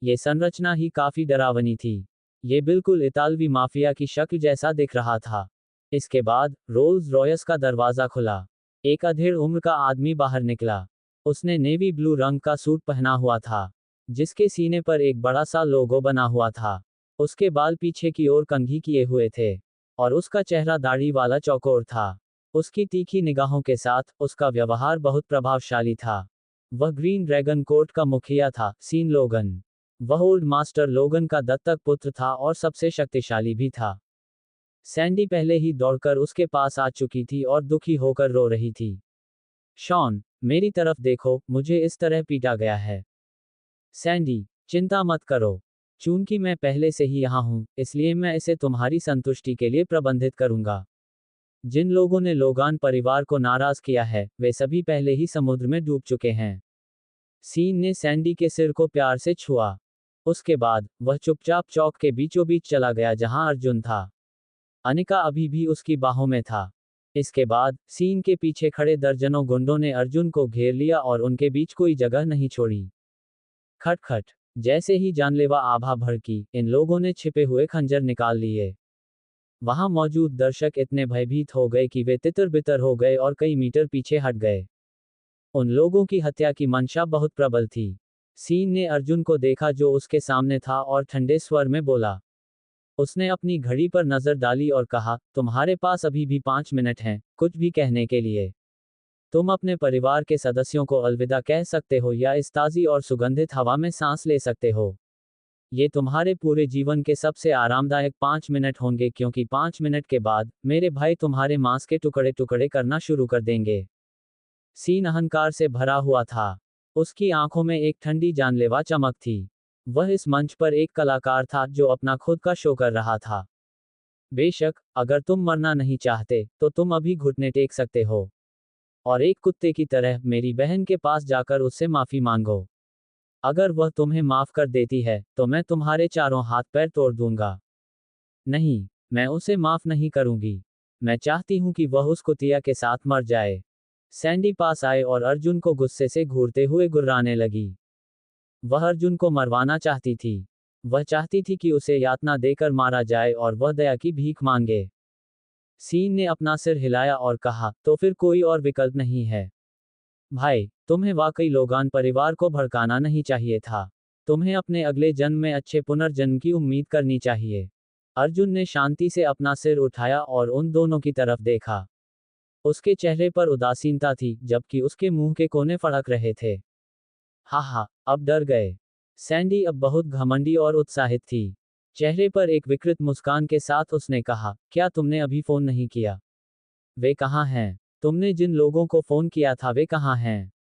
ये संरचना ही काफी डरावनी थी। ये बिल्कुल इतालवी माफिया की शक्ल जैसा दिख रहा था। इसके बाद रोल्स रॉयस का दरवाजा खुला। एक अधेड़ उम्र का आदमी बाहर निकला। उसने नेवी ब्लू रंग का सूट पहना हुआ था, जिसके सीने पर एक बड़ा सा लोगो बना हुआ था। उसके बाल पीछे की ओर कंघी किए हुए थे और उसका चेहरा दाढ़ी वाला चौकोर था। उसकी तीखी निगाहों के साथ उसका व्यवहार बहुत प्रभावशाली था। वह ग्रीन ड्रैगन कोर्ट का मुखिया था, सीन लोगन। वह ओल्ड मास्टर लोगन का दत्तक पुत्र था और सबसे शक्तिशाली भी था। सैंडी पहले ही दौड़कर उसके पास आ चुकी थी और दुखी होकर रो रही थी। शॉन, मेरी तरफ देखो, मुझे इस तरह पीटा गया है। सैंडी, चिंता मत करो। चूंकि मैं पहले से ही यहाँ हूँ, इसलिए मैं इसे तुम्हारी संतुष्टि के लिए प्रबंधित करूंगा। जिन लोगों ने लोगान परिवार को नाराज किया है, वे सभी पहले ही समुद्र में डूब चुके हैं। सीन ने सैंडी के सिर को प्यार से छुआ। उसके बाद वह चुपचाप चौक के बीचों बीच चला गया जहां अर्जुन था। अनिका अभी भी उसकी बाहों में था। इसके बाद सीन के पीछे खड़े दर्जनों गुंडों ने अर्जुन को घेर लिया और उनके बीच कोई जगह नहीं छोड़ी। खटखट। जैसे ही जानलेवा आभा भड़की, इन लोगों ने छिपे हुए खंजर निकाल लिए। वहां मौजूद दर्शक इतने भयभीत हो गए कि वे तितर बितर हो गए और कई मीटर पीछे हट गए। उन लोगों की हत्या की मंशा बहुत प्रबल थी। सीन ने अर्जुन को देखा जो उसके सामने था और ठंडे स्वर में बोला। उसने अपनी घड़ी पर नजर डाली और कहा, तुम्हारे पास अभी भी 5 मिनट हैं, कुछ भी कहने के लिए। तुम अपने परिवार के सदस्यों को अलविदा कह सकते हो या इस ताज़ी और सुगंधित हवा में सांस ले सकते हो। ये तुम्हारे पूरे जीवन के सबसे आरामदायक 5 मिनट होंगे, क्योंकि 5 मिनट के बाद मेरे भाई तुम्हारे मांस के टुकड़े टुकड़े करना शुरू कर देंगे। सीन अहंकार से भरा हुआ था। उसकी आंखों में एक ठंडी जानलेवा चमक थी। वह इस मंच पर एक कलाकार था जो अपना खुद का शो कर रहा था। बेशक, अगर तुम मरना नहीं चाहते, तो तुम अभी घुटने टेक सकते हो और एक कुत्ते की तरह मेरी बहन के पास जाकर उससे माफी मांगो। अगर वह तुम्हें माफ कर देती है, तो मैं तुम्हारे चारों हाथ पैर तोड़ दूंगा। नहीं, मैं उसे माफ नहीं करूंगी। मैं चाहती हूं कि वह उस कुतिया के साथ मर जाए। सैंडी पास आए और अर्जुन को गुस्से से घूरते हुए गुर्राने लगी। वह अर्जुन को मरवाना चाहती थी। वह चाहती थी कि उसे यातना देकर मारा जाए और वह दया की भीख मांगे। सीन ने अपना सिर हिलाया और कहा, तो फिर कोई और विकल्प नहीं है। भाई, तुम्हें वाकई लोगान परिवार को भड़काना नहीं चाहिए था। तुम्हें अपने अगले जन्म में अच्छे पुनर्जन्म की उम्मीद करनी चाहिए। अर्जुन ने शांति से अपना सिर उठाया और उन दोनों की तरफ देखा। उसके चेहरे पर उदासीनता थी, जबकि उसके मुंह के कोने फड़क रहे थे। हा, अब डर गए। सैंडी अब बहुत घमंडी और उत्साहित थी। चेहरे पर एक विकृत मुस्कान के साथ उसने कहा, क्या तुमने अभी फोन नहीं किया? वे कहाँ हैं? तुमने जिन लोगों को फोन किया था वे कहाँ हैं?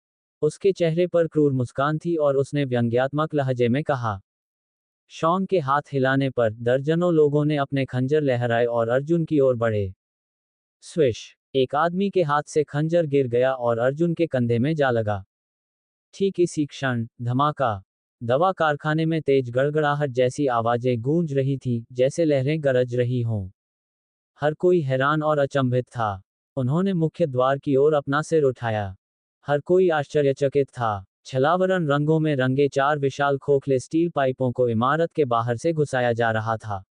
उसके चेहरे पर क्रूर मुस्कान थी और उसने व्यंग्यात्मक लहजे में कहा। शॉन के हाथ हिलाने पर दर्जनों लोगों ने अपने खंजर लहराए और अर्जुन की ओर बढ़े। स्विश! एक आदमी के हाथ से खंजर गिर गया और अर्जुन के कंधे में जा लगा। ठीक इसी क्षण, धमाका! दवा कारखाने में तेज गड़गड़ाहट जैसी आवाजें गूंज रही थीं, जैसे लहरें गरज रही हों। हर कोई हैरान और अचंभित था। उन्होंने मुख्य द्वार की ओर अपना सिर उठाया। हर कोई आश्चर्यचकित था। छलावरण रंगों में रंगे 4 विशाल खोखले स्टील पाइपों को इमारत के बाहर से घुसाया जा रहा था।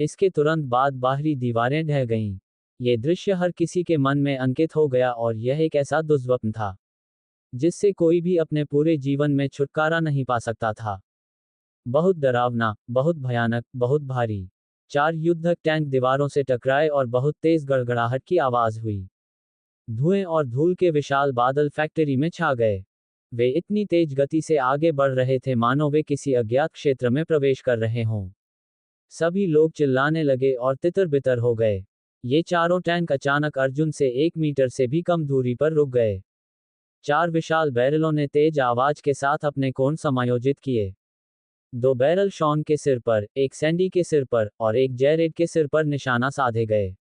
इसके तुरंत बाद बाहरी दीवारें ढह गईं। ये दृश्य हर किसी के मन में अंकित हो गया और यह एक ऐसा दुस्वप्न था जिससे कोई भी अपने पूरे जीवन में छुटकारा नहीं पा सकता था। बहुत डरावना, बहुत भयानक, बहुत भारी। 4 युद्धक टैंक दीवारों से टकराए और बहुत तेज गड़गड़ाहट की आवाज हुई। धुएं और धूल के विशाल बादल फैक्ट्री में छा गए। वे इतनी तेज गति से आगे बढ़ रहे थे मानो वे किसी अज्ञात क्षेत्र में प्रवेश कर रहे हों। सभी लोग चिल्लाने लगे और तितर-बितर हो गए। ये चारों टैंक अचानक अर्जुन से 1 मीटर से भी कम दूरी पर रुक गए। 4 विशाल बैरलों ने तेज आवाज के साथ अपने कोण समायोजित किए। 2 बैरल शॉन के सिर पर, एक सैंडी के सिर पर, और एक जैरेड के सिर पर निशाना साधे गए।